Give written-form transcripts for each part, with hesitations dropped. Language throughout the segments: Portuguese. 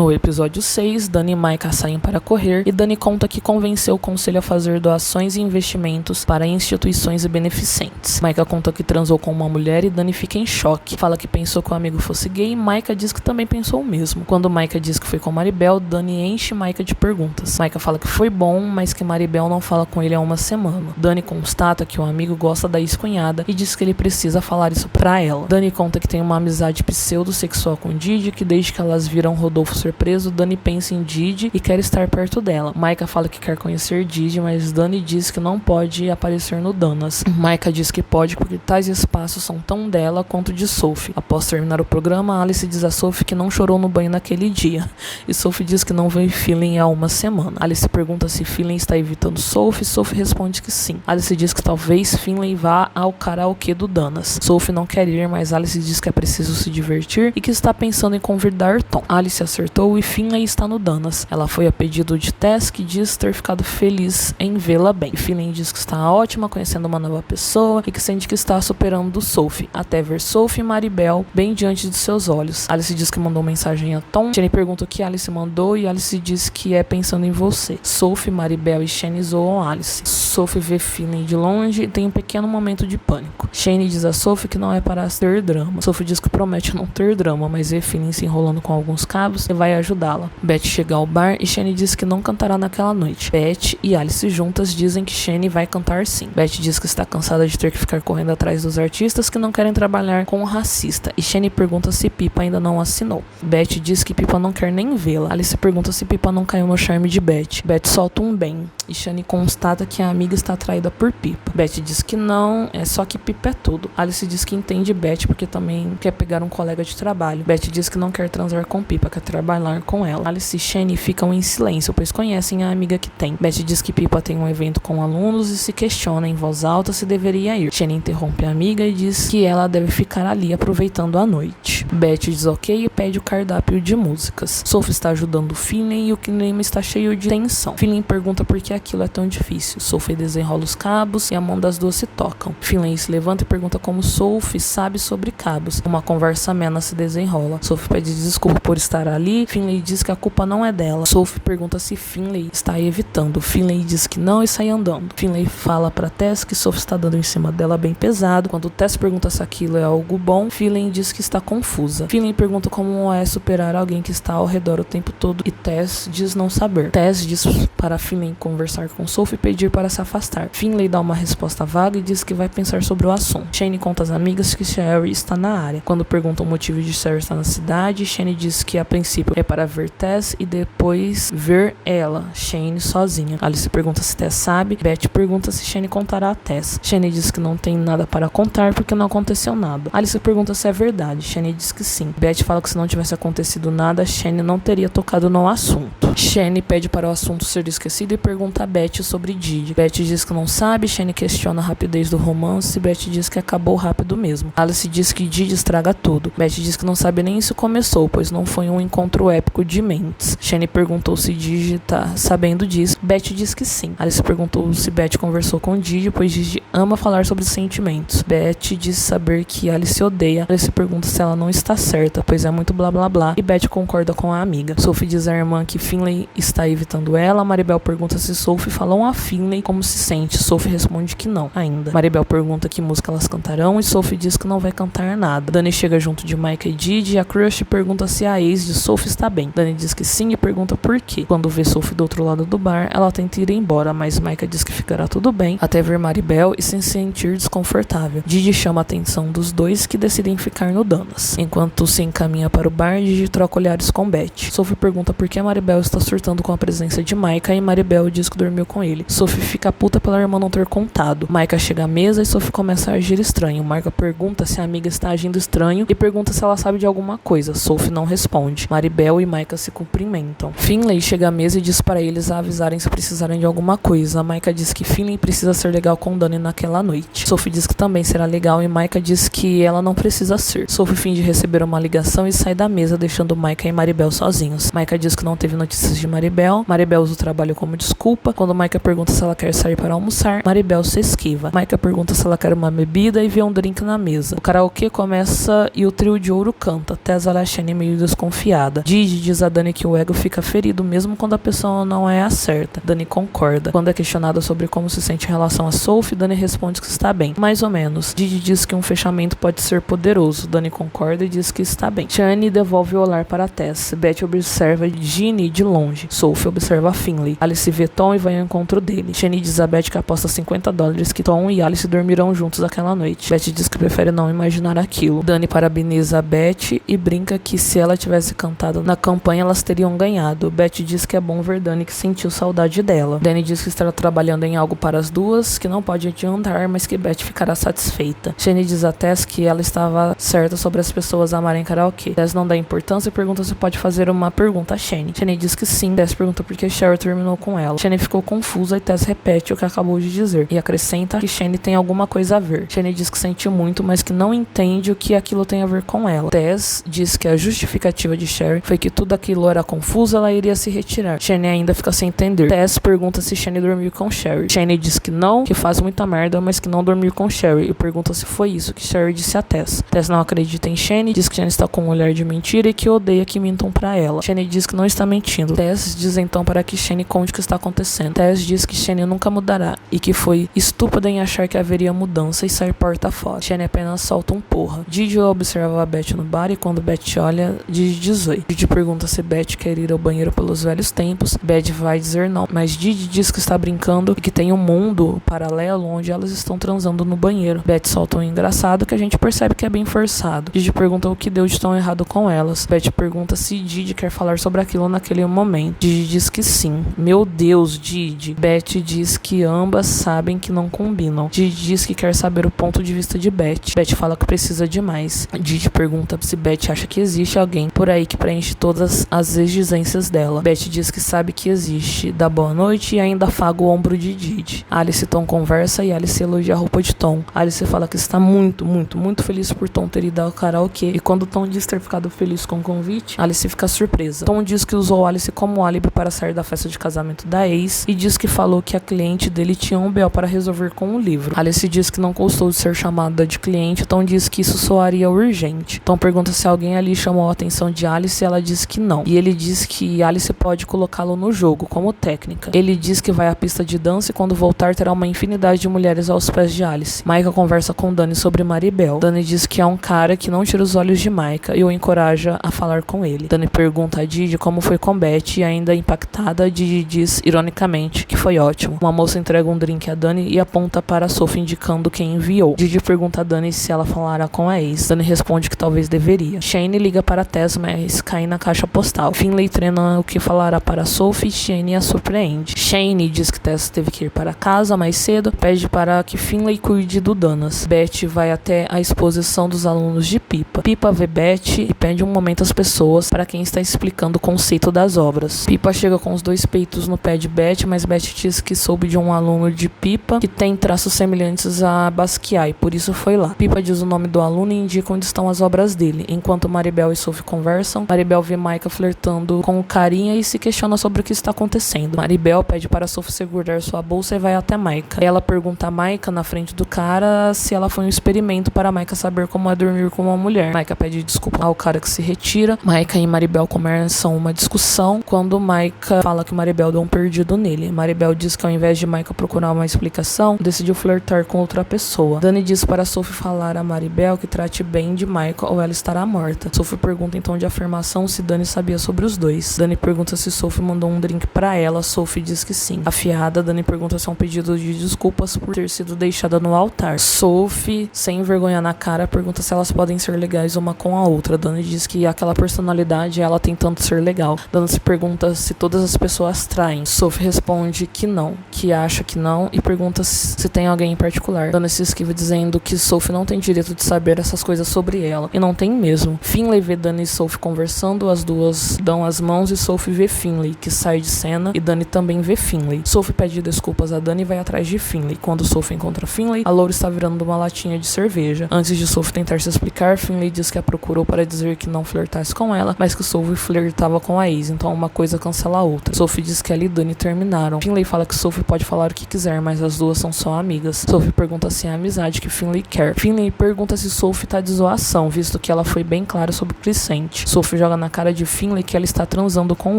No episódio 6, Dani e Maika saem para correr e Dani conta que convenceu o conselho a fazer doações e investimentos para instituições e beneficentes. Maika conta que transou com uma mulher e Dani fica em choque. Fala que pensou que o amigo fosse gay e Maika diz que também pensou o mesmo. Quando Maika diz que foi com Maribel, Dani enche Maika de perguntas. Maika fala que foi bom, mas que Maribel não fala com ele há uma semana. Dani constata que o amigo gosta da ex-cunhada e diz que ele precisa falar isso pra ela. Dani conta que tem uma amizade pseudo-sexual com Didi, que desde que elas viram Rodolfo ser preso, Dani pensa em Didi e quer estar perto dela. Maika fala que quer conhecer Didi, mas Dani diz que não pode aparecer no Danas. Maika diz que pode porque tais espaços são tão dela quanto de Sophie. Após terminar o programa, Alice diz a Sophie que não chorou no banho naquele dia. E Sophie diz que não veio Feeling há uma semana. Alice pergunta se Feeling está evitando Sophie. Sophie responde que sim. Alice diz que talvez Finlay vá ao karaokê do Danas. Sophie não quer ir, mas Alice diz que é preciso se divertir e que está pensando em convidar Tom. Alice acertou e Finlay está no Danas. Ela foi a pedido de Tess, que diz ter ficado feliz em vê-la bem. Finlay diz que está ótima, conhecendo uma nova pessoa e que sente que está superando Sophie, até ver Sophie e Maribel bem diante de seus olhos. Alice diz que mandou mensagem a Tom. Shane pergunta o que Alice mandou e Alice diz que é pensando em você. Sophie, Maribel e Shane zoam Alice. Sophie vê Finlay de longe e tem um pequeno momento de pânico. Shane diz a Sophie que não é para ter drama. Sophie diz que promete não ter drama, mas vê Finlay se enrolando com alguns cabos e vai ajudá-la. Beth chega ao bar e Shane diz que não cantará naquela noite. Beth e Alice juntas dizem que Shane vai cantar sim. Beth diz que está cansada de ter que ficar correndo atrás dos artistas que não querem trabalhar com o racista e Shane pergunta se Pipa ainda não assinou. Beth diz que Pipa não quer nem vê-la. Alice pergunta se Pipa não caiu no charme de Beth. Beth solta um bem e Shane constata que a amiga está atraída por Pipa. Beth diz que não, é só que Pipa é tudo. Alice diz que entende Beth porque também quer pegar um colega de trabalho. Beth diz que não quer transar com Pipa, quer trabalhar com ela. Alice e Shane ficam em silêncio, pois conhecem a amiga que tem. Beth diz que Pipa tem um evento com alunos e se questiona em voz alta se deveria ir. Shane interrompe a amiga e diz que ela deve ficar ali aproveitando a noite. Beth diz ok e pede o cardápio de músicas. Sophie está ajudando Finlay e o clima está cheio de tensão. Finlay pergunta por que aquilo é tão difícil. Sophie desenrola os cabos e a mão das duas se tocam. Finlay se levanta e pergunta como Sophie sabe sobre cabos. Uma conversa amena se desenrola. Sophie pede desculpa por estar ali. Finlay diz que a culpa não é dela. Sophie pergunta se Finlay está evitando. Finlay diz que não e sai andando. Finlay fala pra Tess que Sophie está dando em cima dela bem pesado. Quando Tess pergunta se aquilo é algo bom, Finlay diz que está confusa. Finlay pergunta como é superar alguém que está ao redor o tempo todo e Tess diz não saber. Tess diz para Finlay conversar com Sophie e pedir para se afastar. Finlay dá uma resposta vaga e diz que vai pensar sobre o assunto. Shane conta às amigas que Sherry está na área. Quando perguntam o motivo de Sherry estar na cidade, Shane diz que a princípio é para ver Tess e depois ver ela, Shane, sozinha. Alice pergunta se Tess sabe. Beth pergunta se Shane contará a Tess. Shane diz que não tem nada para contar porque não aconteceu nada. Alice pergunta se é verdade. Shane diz que sim. Beth fala que se não tivesse acontecido nada, Shane não teria tocado no assunto. Shane pede para o assunto ser esquecido e pergunta a Beth sobre Didi. Beth diz que não sabe. Shane questiona a rapidez do romance. Beth diz que acabou rápido mesmo. Alice diz que Didi estraga tudo. Beth diz que não sabe nem se começou, pois não foi um encontro épico de mentes. Shane perguntou se Didi tá sabendo disso. Beth diz que sim. Alice perguntou se Beth conversou com Didi, pois Didi ama falar sobre sentimentos. Beth diz saber que Alice odeia. Alice pergunta se ela não está certa, pois é muito blá blá blá, e Beth concorda com a amiga. Sophie diz à irmã que Finlay está evitando ela. Maribel pergunta se Sophie falou a Finlay como se sente. Sophie responde que não, ainda. Maribel pergunta que música elas cantarão e Sophie diz que não vai cantar nada. Dani chega junto de Maika e Didi e a Crush pergunta se a ex de Sophie está bem. Dani diz que sim e pergunta por quê. Quando vê Sophie do outro lado do bar, ela tenta ir embora, mas Maika diz que ficará tudo bem até ver Maribel e se sentir desconfortável. Didi chama a atenção dos dois que decidem ficar no Danas. Enquanto se encaminha para o bar, Didi troca olhares com Beth. Sophie pergunta por que Maribel está surtando com a presença de Maika e Maribel diz que dormiu com ele. Sophie fica puta pela irmã não ter contado. Maika chega à mesa e Sophie começa a agir estranho. Maika pergunta se a amiga está agindo estranho e pergunta se ela sabe de alguma coisa. Sophie não responde. Maribel e Maika se cumprimentam. Finlay Finlay chega à mesa e diz para eles avisarem se precisarem de alguma coisa. Micah diz que Finlay precisa ser legal com Dani naquela noite. Sophie diz que também será legal e Micah diz que ela não precisa ser. Sophie finge receber uma ligação e sai da mesa, deixando Micah e Maribel sozinhos. Micah diz que não teve notícias de Maribel. Maribel usa o trabalho como desculpa. Quando Micah pergunta se ela quer sair para almoçar, Maribel se esquiva. Micah pergunta se ela quer uma bebida e vê um drink na mesa. O karaokê começa e o trio de ouro canta. Tess olha a Shane meio desconfiada. Didi diz a Dani que o ego fica ferido mesmo quando a pessoa não é a certa. Dani concorda. Quando é questionada sobre como se sente em relação a Sophie, Dani responde que está bem. Mais ou menos. Didi diz que um fechamento pode ser poderoso. Dani concorda e diz que está bem. Shane devolve o olhar para Tess. Beth observa Ginny de longe. Sophie observa Finlay. Alice vê Tom e vai ao encontro dele. Shane diz a Beth que aposta $50 que Tom e Alice dormirão juntos aquela noite. Beth diz que prefere não imaginar aquilo. Dani parabeniza a Beth e brinca que se ela tivesse cantado na campanha elas teriam ganhado. Beth diz que é bom ver Dani que sentiu saudade dela. Dani diz que está trabalhando em algo para as duas, que não pode adiantar, mas que Beth ficará satisfeita. Shane diz a Tess que ela estava certa sobre as pessoas amarem karaokê. Tess não dá importância e pergunta se pode fazer uma pergunta a Shane. Shane diz que sim. Tess pergunta por que Cheryl terminou com ela. Shane ficou confusa e Tess repete o que acabou de dizer e acrescenta que Shane tem alguma coisa a ver. Shane diz que sente muito, mas que não entende o que aquilo tem a ver com ela. Tess diz que a justificativa de Cheryl foi que tudo aquilo era confuso, ela iria se retirar. Shane ainda fica sem entender. Tess pergunta se Shane dormiu com Cheryl. Shane diz que não, que faz muita merda, mas que não dormiu com Cheryl e pergunta se foi isso que Cheryl disse a Tess. Tess não acredita em Shane, diz que Shane está com um olhar de mentira e que odeia que mintam pra ela. Shane diz que não está mentindo. Tess diz então para que Shane conte o que está acontecendo. Tess diz que Shane nunca mudará e que foi estúpida em achar que haveria mudança e sair porta fora. Shane apenas solta um porra. Didi observa a Beth no bar e quando Beth olha, Didi diz oi. Didi pergunta se Beth quer ir ao banheiro pelos velhos tempos. Beth vai dizer não, mas Didi diz que está brincando e que tem um mundo paralelo onde elas estão transando no banheiro. Beth solta um engraçado que a gente percebe que é bem forçado. Didi pergunta o que deu de tão errado com elas. Beth pergunta se Didi quer falar sobre aquilo naquele momento. Didi diz que sim. Meu Deus, Didi. Beth diz que ambas sabem que não combinam. Didi diz que quer saber o ponto de vista de Beth. Beth fala que precisa de mais. Didi pergunta se Beth acha que existe alguém por aí que preenche todas as exigências dela. Beth diz que sabe que existe, dá boa noite e ainda afaga o ombro de Didi. Alice e Tom conversa e Alice elogia a roupa de Tom. Alice fala que está muito feliz por Tom ter ido ao karaokê. E quando Tom diz ter ficado feliz com o convite, Alice fica surpresa. Tom diz que usou Alice como álibi para sair da festa de casamento da ex e diz que falou que a cliente dele tinha um BO para resolver com o livro. Alice diz que não gostou de ser chamada de cliente. Tom diz que isso soaria urgente. Tom pergunta se alguém ali chamou a atenção de Alice e ela diz que não. E ele diz que Alice pode colocá-lo no jogo, como técnica. Ele diz que vai à pista de dança e quando voltar terá uma infinidade de mulheres aos pés de Alice. Micah conversa com Dani sobre Maribel. Dani diz que é um cara que não tira os olhos de Micah e o encoraja a falar com ele. Dani pergunta a Didi como foi com Beth e ainda impactada, Didi diz, ironicamente, que foi ótimo. Uma moça entrega um drink a Dani e aponta para Sophie indicando quem enviou. Didi pergunta a Dani se ela falará com a ex. Dani responde que talvez deveria. Shane liga para Tess, mas cai na caixa postal. Finlay treina o que falará para Sophie e Shane a surpreende. Shane diz que Tess teve que ir para casa mais cedo, pede para que Finlay cuide do Danas. Beth vai até a exposição dos alunos de Pipa. Pipa vê Beth e pede um momento às pessoas para quem está explicando o conceito das obras. Pipa chega com os dois peitos no pé de Beth, mas Beth diz que soube de um aluno de Pipa que tem traços semelhantes a Basquiat e por isso foi lá. Pipa diz o nome do aluno e indica onde estão as obras dele. Enquanto Maribel e Sophie conversam, Maribel vê Micah flertando com o carinha e se questiona sobre o que está acontecendo. Maribel pede para Sophie segurar sua bolsa e vai até Micah. Ela pergunta a Micah na frente do cara se ela foi um experimento para Micah saber como é dormir com uma mulher. Micah pede desculpa ao cara que se retira. Micah e Maribel começam uma discussão quando Micah fala que Maribel deu um perdido nele. Maribel diz que ao invés de Micah procurar uma explicação, decidiu flertar com outra pessoa. Dani diz para Sophie falar a Maribel que trate bem de Micah ou ela estará morta. Sophie pergunta então de afirmação se Dani sabia sobre os dois. Dani pergunta se Sophie mandou um drink para ela. Sophie diz que sim. Afiada, Dani pergunta se é um pedido de desculpas por ter sido deixada no altar. Sophie, sem vergonha na cara, pergunta se elas podem ser ser legais uma com a outra. Dani diz que aquela personalidade é ela tentando ser legal. Dani se pergunta se todas as pessoas traem. Sophie responde que não, que acha que não, e pergunta se tem alguém em particular. Dani se esquiva dizendo que Sophie não tem direito de saber essas coisas sobre ela, e não tem mesmo. Finlay vê Dani e Sophie conversando, as duas dão as mãos e Sophie vê Finlay, que sai de cena, e Dani também vê Finlay. Sophie pede desculpas a Dani e vai atrás de Finlay. Quando Sophie encontra Finlay, a loura está virando uma latinha de cerveja. Antes de Sophie tentar se explicar, Finlay diz que a procurou para dizer que não flertasse com ela, mas que Sophie flertava com a ex, então uma coisa cancela a outra. Sophie diz que ela e Dani terminaram. Finlay fala que Sophie pode falar o que quiser, mas as duas são só amigas. Sophie pergunta se é a amizade que Finlay quer. Finlay pergunta se Sophie tá de zoação, visto que ela foi bem clara sobre o que sente. Sophie joga na cara de Finlay que ela está transando com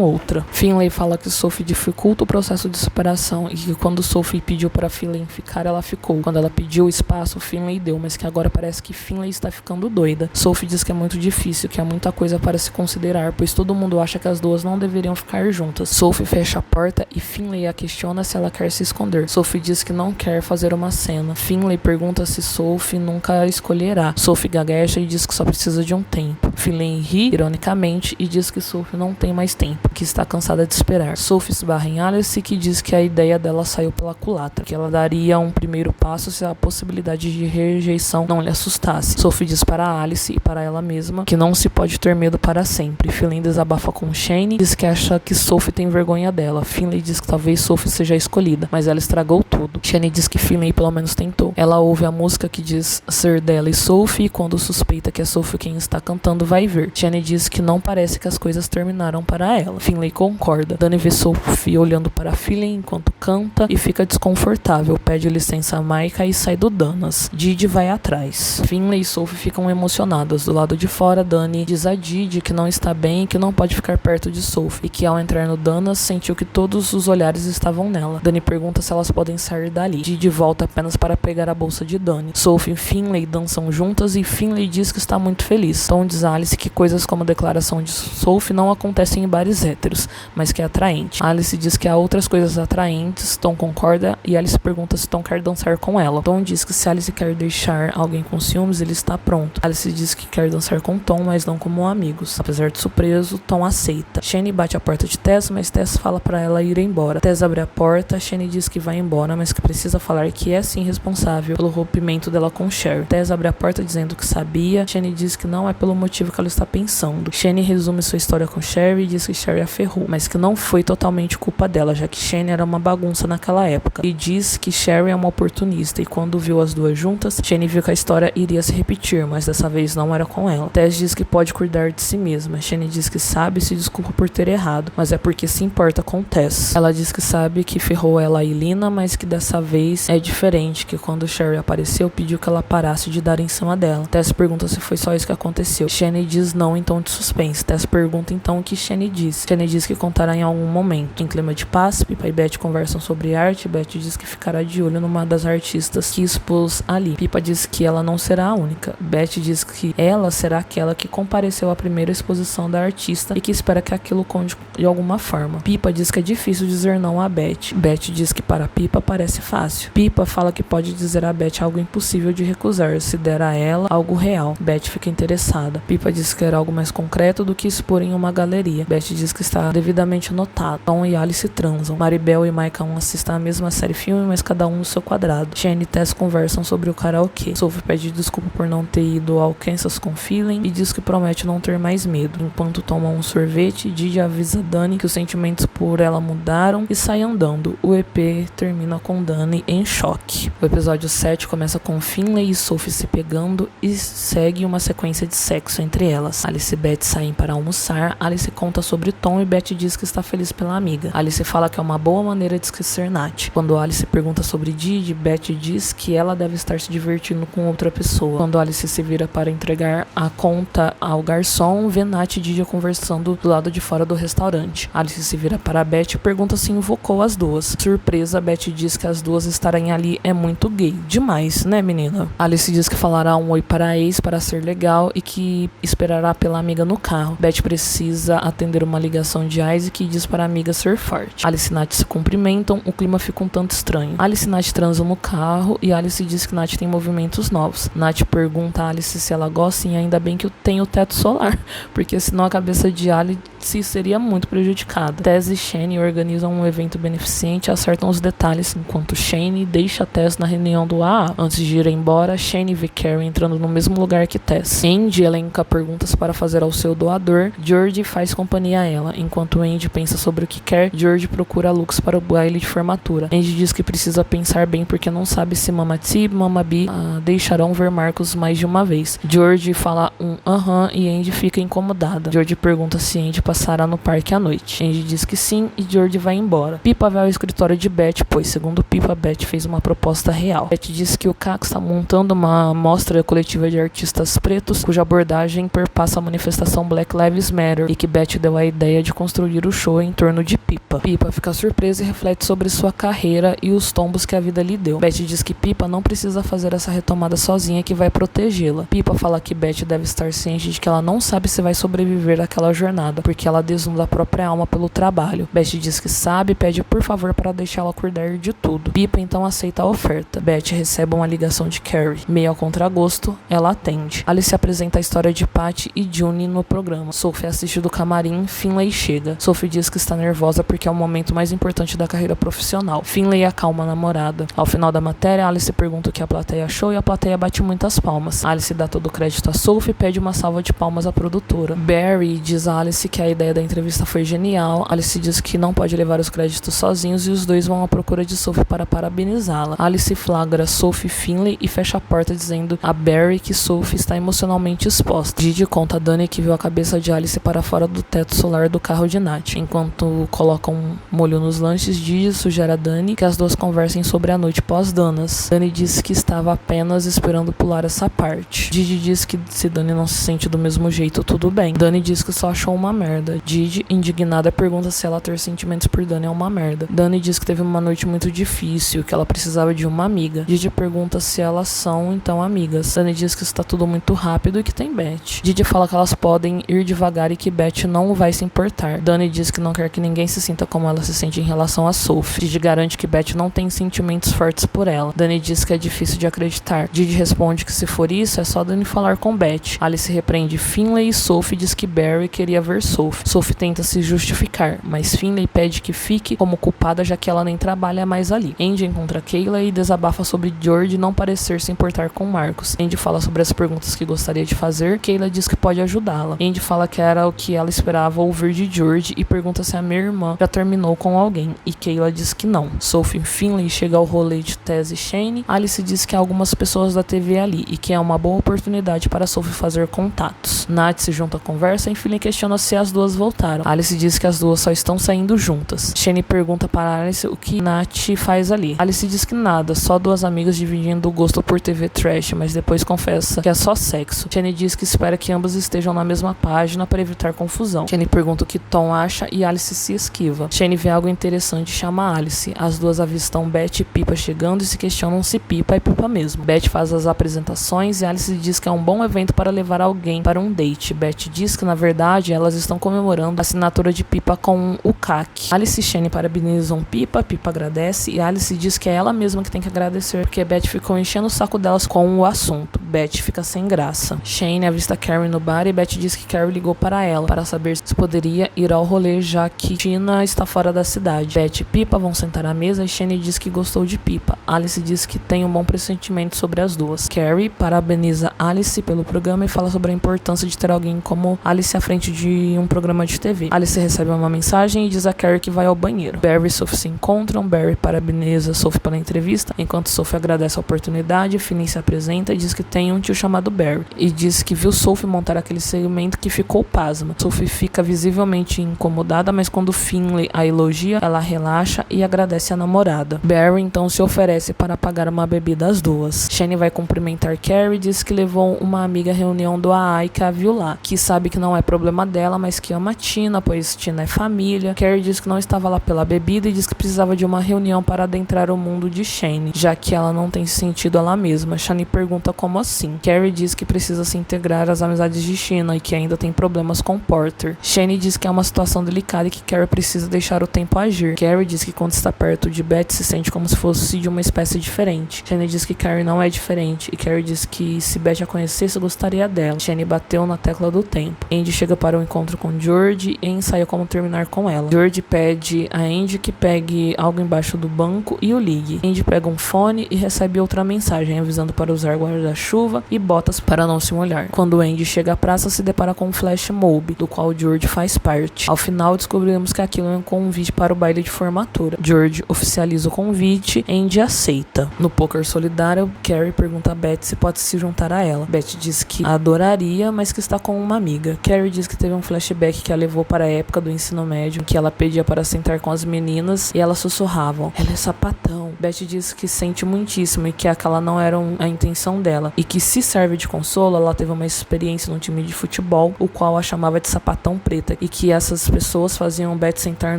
outra. Finlay fala que Sophie dificulta o processo de separação e que quando Sophie pediu para Finlay ficar, ela ficou. Quando ela pediu espaço, Finlay deu, mas que agora parece que Finlay está ficando doida. Sophie diz que é muito difícil, que há muita coisa para se considerar, pois todo mundo acha que as duas não deveriam ficar juntas. Sophie fecha a porta e Finlay a questiona se ela quer se esconder. Sophie diz que não quer fazer uma cena. Finlay pergunta se Sophie nunca escolherá. Sophie gagueja e diz que só precisa de um tempo. Finlay ri, ironicamente, e diz que Sophie não tem mais tempo, que está cansada de esperar. Sophie esbarra em Alice, que diz que a ideia dela saiu pela culatra, que ela daria um primeiro passo se a possibilidade de rejeição não lhe assustasse. Sophie diz para Alice e para ela mesma que não se pode ter medo para sempre. Finlay desabafa com Shane, diz que acha que Sophie tem vergonha dela. Finlay diz que talvez Sophie seja a escolhida, mas ela estragou tudo. Shane diz que Finlay pelo menos tentou. Ela ouve a música que diz ser dela e Sophie, e quando suspeita que é Sophie quem está cantando, vai ver. Shane diz que não parece que as coisas terminaram para ela. Finlay concorda. Dani vê Sophie olhando para Finlay enquanto canta e fica desconfortável. Pede licença a Micah e sai do Danas. Didi vai atrás. Finlay e Sophie ficam emocionadas. Do lado de fora, Dani diz a Didi que não está bem e que não pode ficar perto de Sophie, e que ao entrar no Danas sentiu que todos os olhares estavam nela. Dani pergunta se elas podem sair dali. Didi volta apenas para pegar a bolsa de Dani. Sophie e Finlay dançam juntas e Finlay diz que está muito feliz. Tom diz a Alice que coisas como a declaração de Sophie não acontecem em bares héteros, mas que é atraente. Alice diz que há outras coisas atraentes. Tom concorda e Alice pergunta se Tom quer dançar com ela. Tom diz que se Alice quer deixar alguém com ciúmes, ele está pronto. Alice diz que quer dançar com Tom, mas não como amigos. Apesar de surpreso, Tom aceita. Shane bate a porta de Tess, mas Tess fala para ela ir embora. Tess abre a porta, Shane diz que vai embora, mas que precisa falar que é sim responsável pelo rompimento dela com Sherry. Tess abre a porta dizendo que sabia. Shane diz que não é pelo motivo que ela está pensando. Shane resume sua história com Sherry e diz que Sherry a ferrou, mas que não foi totalmente culpa dela, já que Shane era uma bagunça naquela época. E diz que Sherry é uma oportunista, e quando viu as duas juntas, Shane viu que a história iria se repetir, mas dessa vez não era com ela. Tess diz que pode cuidar de si mesma. Shane diz que sabe e se desculpa por ter errado, mas é porque se importa com Tess. Ela diz que sabe que ferrou ela e Lina, mas que dessa vez é diferente, que quando Sherry apareceu, pediu que ela parasse de dar em cima dela. Tess pergunta se foi só isso que aconteceu. Shane diz não em tom de suspense. Tess pergunta então o que Shane diz. Shane diz que contará em algum momento. Em clima de paz, Pipa e Beth conversam sobre arte. Beth diz que ficará de olho numa das artistas que expôs ali. Pipa diz que ela não será a única. Beth diz que ela será aquela que compareceu à primeira exposição da artista e que espera que aquilo conte de alguma forma. Pipa diz que é difícil dizer não a Beth. Beth diz que para Pipa parece fácil. Pipa fala que pode dizer a Beth algo impossível de recusar, se der a ela algo real. Beth fica interessada. Pipa diz que quer algo mais concreto do que expor em uma galeria. Beth diz que está devidamente anotado. Tom e Alice transam. Maribel e Micah assistem a mesma série filme, mas cada um no seu quadrado. Shane e Tess conversam sobre o karaokê. Sophie pede desculpa por não ter ido ao Kansas com Feeling e diz que promete não ter mais medo. Enquanto tomam um sorvete, Didi avisa Dani que os sentimentos por ela mudaram e sai andando. O EP termina com Dani em choque. O episódio 7 começa com Finlay e Sophie se pegando e segue uma sequência de sexo entre elas. Alice e Beth saem para almoçar. Alice conta sobre Tom e Beth diz que está feliz pela amiga. Alice fala que é uma boa maneira de esquecer Nat. Quando Alice pergunta sobre Didi, Beth diz que ela deve estar se divertindo com outra pessoa. Quando Alice se vira para entregar a conta ao garçom, vê Nat e Didi conversando do lado de fora do restaurante. Alice se vira para Beth e pergunta se invocou as duas. Surpresa, Beth diz diz que as duas estarem ali é muito gay. Demais, né, menina? Alice diz que falará um oi para a ex para ser legal e que esperará pela amiga no carro. Beth precisa atender uma ligação de Isaac e diz para a amiga ser forte. Alice e Nath se cumprimentam, o clima fica um tanto estranho. Alice e Nath transam no carro e Alice diz que Nath tem movimentos novos. Nath pergunta a Alice se ela gosta e ainda bem que tem o teto solar, porque senão a cabeça de Alice seria muito prejudicada. Tess e Shane organizam um evento beneficente e acertam os detalhes, enquanto Shane deixa Tess na reunião do AA. Antes de ir embora, Shane vê Carrie entrando no mesmo lugar que Tess. Andy elenca perguntas para fazer ao seu doador. George faz companhia a ela. Enquanto Andy pensa sobre o que quer, George procura Lux para o baile de formatura. Andy diz que precisa pensar bem porque não sabe se Mama T e Mama B deixarão ver Marcus mais de uma vez. George fala um aham e Andy fica incomodada. George pergunta se Andy passará no parque à noite. Andy diz que sim e George vai embora. Pippa vai ao escritório de Beth, pois segundo Pippa, Beth fez uma proposta real. Beth diz que o CAC está montando uma mostra coletiva de artistas pretos cuja abordagem perpassa a manifestação Black Lives Matter e que Beth deu a ideia de construir o show em torno de Pippa. Pippa fica surpresa e reflete sobre sua carreira e os tombos que a vida lhe deu. Beth diz que Pippa não precisa fazer essa retomada sozinha, que vai protegê-la. Pippa fala que Beth deve estar ciente de que ela não sabe se vai sobreviver àquela jornada, porque ela desnuda a própria alma pelo trabalho. Beth diz que sabe e pede por favor para deixá-la cuidar de tudo. Pippa então aceita a oferta. Beth recebe uma ligação de Carrie. Meio ao contragosto, ela atende. Alice apresenta a história de Patty e June no programa. Sophie assiste do camarim, Finlay chega. Sophie diz que está nervosa porque é o momento mais importante da carreira profissional. Finlay acalma a namorada. Ao final da matéria, Alice pergunta o que a plateia achou e a plateia bate muitas palmas. Alice dá todo o crédito a Sophie e pede uma salva de palmas à produtora. Barry diz a Alice que a ideia da entrevista foi genial. Alice diz que não pode levar os créditos sozinhos e os dois vão à procura de Sophie para parabenizá-la. Alice flagra Sophie e Finlay e fecha a porta dizendo a Barry que Sophie está emocionalmente exposta. Didi conta a Dani que viu a cabeça de Alice para fora do teto solar do carro de Nath. Enquanto colocam molho nos lanches, Didi sugere a Dani que as duas conversem sobre a noite pós-danas. Dani diz que estava apenas esperando pular essa parte. Didi diz que se Dani não se sente do mesmo jeito, tudo bem. Dani diz que só achou uma merda. Didi, indignada, pergunta se ela ter sentimentos por Dani é uma merda. Dani diz que teve uma noite muito difícil, que ela precisava de uma amiga. Didi pergunta se elas são, então, amigas. Dani diz que está tudo muito rápido e que tem Beth. Didi fala que elas podem ir devagar e que Beth não vai se importar. Dani diz que não quer que ninguém se sinta como ela se sente em relação a Sophie. Didi garante que Beth não tem sentimentos fortes por ela. Dani diz que é difícil de acreditar. Didi responde que se for isso, é só Dani falar com Beth. Alice repreende Finlay e Sophie diz que Barry queria ver Sophie. Sophie tenta se justificar, mas Finlay pede que fique como culpada já que ela nem trabalha mais ali. Andy encontra Kayla e desabafa sobre George não parecer se importar com Marcus. Andy fala sobre as perguntas que gostaria de fazer. Kayla diz que pode ajudá-la. Andy fala que era o que ela esperava ouvir de George e pergunta se a minha irmã já terminou com alguém. E Kayla diz que não. Sophie e Finlay chega ao rolê de Tess e Shane. Alice diz que há algumas pessoas da TV ali e que é uma boa oportunidade para Sophie fazer contatos. Nath se junta à conversa e Finlay questiona se as duas voltaram. Alice diz que as duas só estão saindo juntas. Shane pergunta para Alice o que Nath faz ali. Alice diz que nada, só duas amigas dividindo o gosto por TV trash, mas depois confessa que é só sexo. Shane diz que espera que ambas estejam na mesma página para evitar confusão. Shane pergunta o que Tom acha e Alice se esquiva. Shane vê algo interessante e chama Alice. As duas avistam Beth e Pippa chegando e se questionam se Pippa é Pippa mesmo. Beth faz as apresentações e Alice diz que é um bom evento para levar alguém para um date. Beth diz que na verdade elas estão comemorando a assinatura de Pippa com o CAC. Alice e Shane parabenizam Pippa, Pippa agradece e Alice diz que é ela mesma que tem que agradecer porque Beth ficou enchendo o saco delas com o assunto. Beth fica sem graça. Shane avista Carrie no bar e Beth diz que Carrie ligou para ela para saber se poderia ir ao rolê já que Tina está fora da cidade. Beth e Pippa vão sentar à mesa e Shane diz que gostou de Pippa. Alice diz que tem um bom pressentimento sobre as duas. Carrie parabeniza Alice pelo programa e fala sobre a importância de ter alguém como Alice à frente de um programa de TV. Alice recebe uma mensagem e diz a Carrie que vai ao banheiro. Barry e Sophie se encontram. Barry parabeniza Sophie pela entrevista, enquanto Sophie agradece a oportunidade. Finlay se apresenta e diz que tem um tio chamado Barry e diz que viu Sophie montar aquele segmento que ficou pasma. Sophie fica visivelmente incomodada, mas quando Finlay a elogia, ela relaxa e agradece a namorada. Barry então se oferece para pagar uma bebida às duas. Shane vai cumprimentar Carrie e diz que levou uma amiga à reunião do AA e que a viu lá, que sabe que não é problema dela, mas que ama Tina, pois Tina é família. Carrie diz que não estava lá pela bebida e diz que precisava de uma reunião para adentrar o mundo de Shane, já que ela não tem sentido ela mesma. Shane pergunta como assim. Carrie diz que precisa se integrar às amizades de Tina e que ainda tem problemas com Porter. Shane diz que é uma situação delicada e que Carrie precisa deixar o tempo agir. Carrie diz que quando está perto de Beth se sente como se fosse de uma espécie diferente. Shane diz que Carrie não é diferente e Carrie diz que se Beth a conhecesse gostaria dela. Shane bateu na tecla do tempo. Andy chega para o encontro com George e ensaia como terminar com ela. George pede a Andy que pegue algo embaixo do banco e o ligue. Andy pega um fone e recebe outra mensagem avisando para usar guarda-chuva e botas para não se molhar. Quando Andy chega à praça, se depara com um flash mob, do qual George faz parte. Ao final, descobrimos que aquilo é um convite para o baile de formatura. George oficializa o convite, Andy aceita. No poker solidário, Carrie pergunta a Beth se pode se juntar a ela. Beth diz que adoraria, mas que está com uma amiga. Carrie diz que teve um flashback que a levou para a época do ensino médio, em que ela pedia para sentar com as meninas e elas sussurravam: ela é sapatão. Beth diz que sente muitíssimo e que aquela não era a intenção dela, e que se serve de consolo, ela teve uma experiência no time de futebol, o qual a chamava de sapatão preta, e que essas pessoas faziam Beth sentar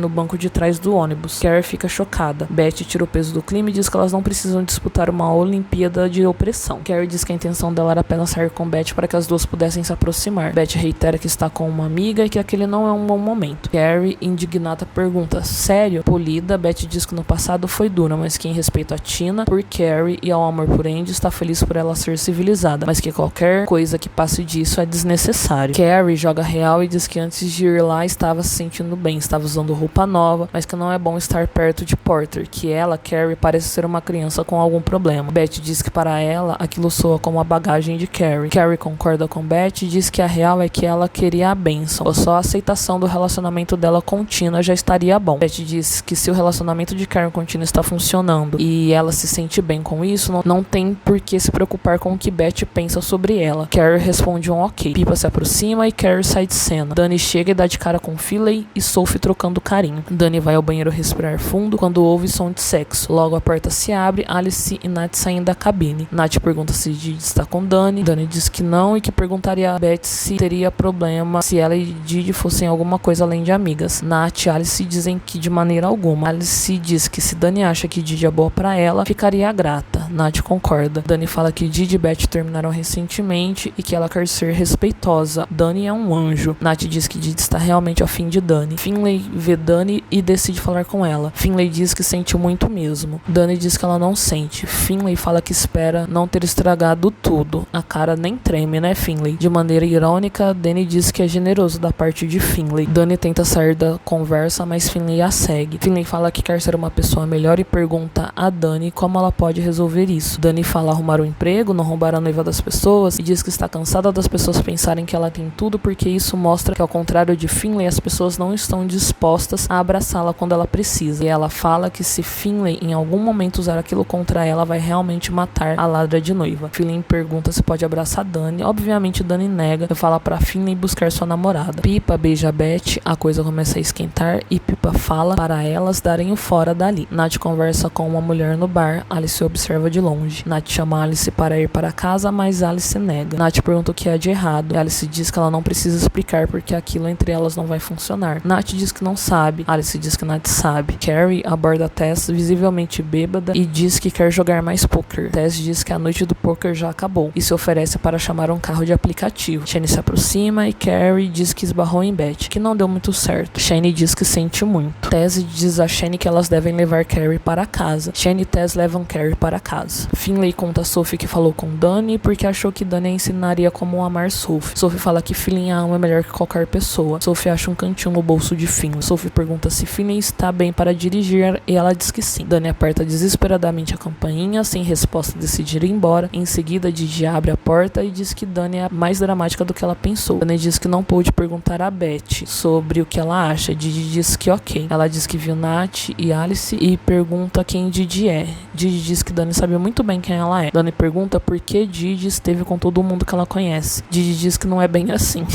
no banco de trás do ônibus. Carrie fica chocada. Beth tira o peso do clima e diz que elas não precisam disputar uma Olimpíada de opressão. Carrie diz que a intenção dela era apenas sair com Beth para que as duas pudessem se aproximar. Beth reitera que está com uma amiga e que aquele não é um bom momento. Carrie, indignada, pergunta: sério? Polida, Beth diz que no passado foi dura, mas que em respeito a Tina, por Carrie e ao amor por Andy, está feliz por ela ser civilizada, mas que qualquer coisa que passe disso é desnecessário. Carrie joga real e diz que antes de ir lá estava se sentindo bem, estava usando roupa nova, mas que não é bom estar perto de Porter, que ela, Carrie, parece ser uma criança com algum problema. Beth diz que para ela aquilo soa como a bagagem de Carrie. Carrie concorda com Beth e diz que a real é que ela queria a bênção, ou só a aceitação do relacionamento dela com Tina já estaria bom. Beth diz que se o relacionamento de Carrie com Tina está funcionando e ela se sente bem com isso, não tem por que se preocupar com o que Beth pensa sobre ela. Carrie responde um ok. Pipa se aproxima e Carrie sai de cena. Dani chega e dá de cara com Finley e Sophie trocando carinho. Dani vai ao banheiro respirar fundo quando ouve som de sexo. Logo a porta se abre, Alice e Nat saem da cabine. Nat pergunta se Didi está com Dani. Dani diz que não e que perguntaria a Beth se teria problema se ela e Didi fossem alguma coisa além de amigas. Nat e Alice dizem que de maneira alguma. Alice diz que se Dani acha que Didi é boa pra ela, ficaria grata. Nat concorda. Dani fala que Didi e Beth terminaram recentemente e que ela quer ser respeitosa. Dani é um anjo. Nat diz que Didi está realmente afim de Dani. Finley vê Dani e decide falar com ela. Finley diz que sente muito mesmo. Dani diz que ela não sente. Finley fala que espera não ter estragado tudo. A cara nem treme, né, Finley? De maneira irônica, Dani diz que é generoso da parte de Finley. Dani tenta sair da conversa, mas Finley a segue. Finley fala que quer ser uma pessoa melhor e pergunta a Dani como ela pode resolver isso. Dani fala arrumar um emprego, não roubar a noiva das pessoas, e diz que está cansada das pessoas pensarem que ela tem tudo, porque isso mostra que, ao contrário de Finley, as pessoas não estão dispostas a abraçá-la quando ela precisa. E ela fala que se Finley em algum momento usar aquilo contra ela, vai realmente matar a ladra de noiva. Finley pergunta se pode abraçar Dani. Obviamente Dani nega e fala pra Finley buscar sua namorada. Pipa beija Beth, a coisa começa a esquentar e Pipa fala para elas darem o fora dali. Nat conversa com uma mulher no bar, Alice observa de longe. Nat chama Alice para ir para casa, mas Alice nega. Nat pergunta o que é de errado. Alice diz que ela não precisa explicar porque aquilo entre elas não vai funcionar. Nat diz que não sabe. Alice diz que Nat sabe. Carrie aborda Tess, visivelmente bêbada, e diz que quer jogar mais poker. Tess diz que a noite do poker já acabou e se oferece para chamar um carro de aplicativo. Shane se aproxima e Carrie diz que esbarrou em Beth, que não deu muito certo. Shane diz que sente muito. Tess diz a Shane que elas devem levar Carrie para casa. Shane e Tess levam Carrie para casa. Finley conta a Sophie que falou com Dani porque achou que Dani a ensinaria como amar Sophie. Sophie fala que Finley a ama melhor que qualquer pessoa. Sophie acha um cantinho no bolso de Finley. Sophie pergunta se Finley está bem para dirigir e ela diz que sim. Dani aperta desesperadamente a campainha, sem resposta decide ir embora. Em seguida, Didi abre a porta e diz que Dani é mais dramática do que ela pensou. Dani diz que não pôde perguntar a Beth sobre o que ela acha. Didi diz que ok. Ela diz que viu Nat e Alice e pergunta quem Didi é. Didi diz que Dani sabe muito bem quem ela é. Dani pergunta por que Didi esteve com todo mundo que ela conhece. Didi diz que não é bem assim.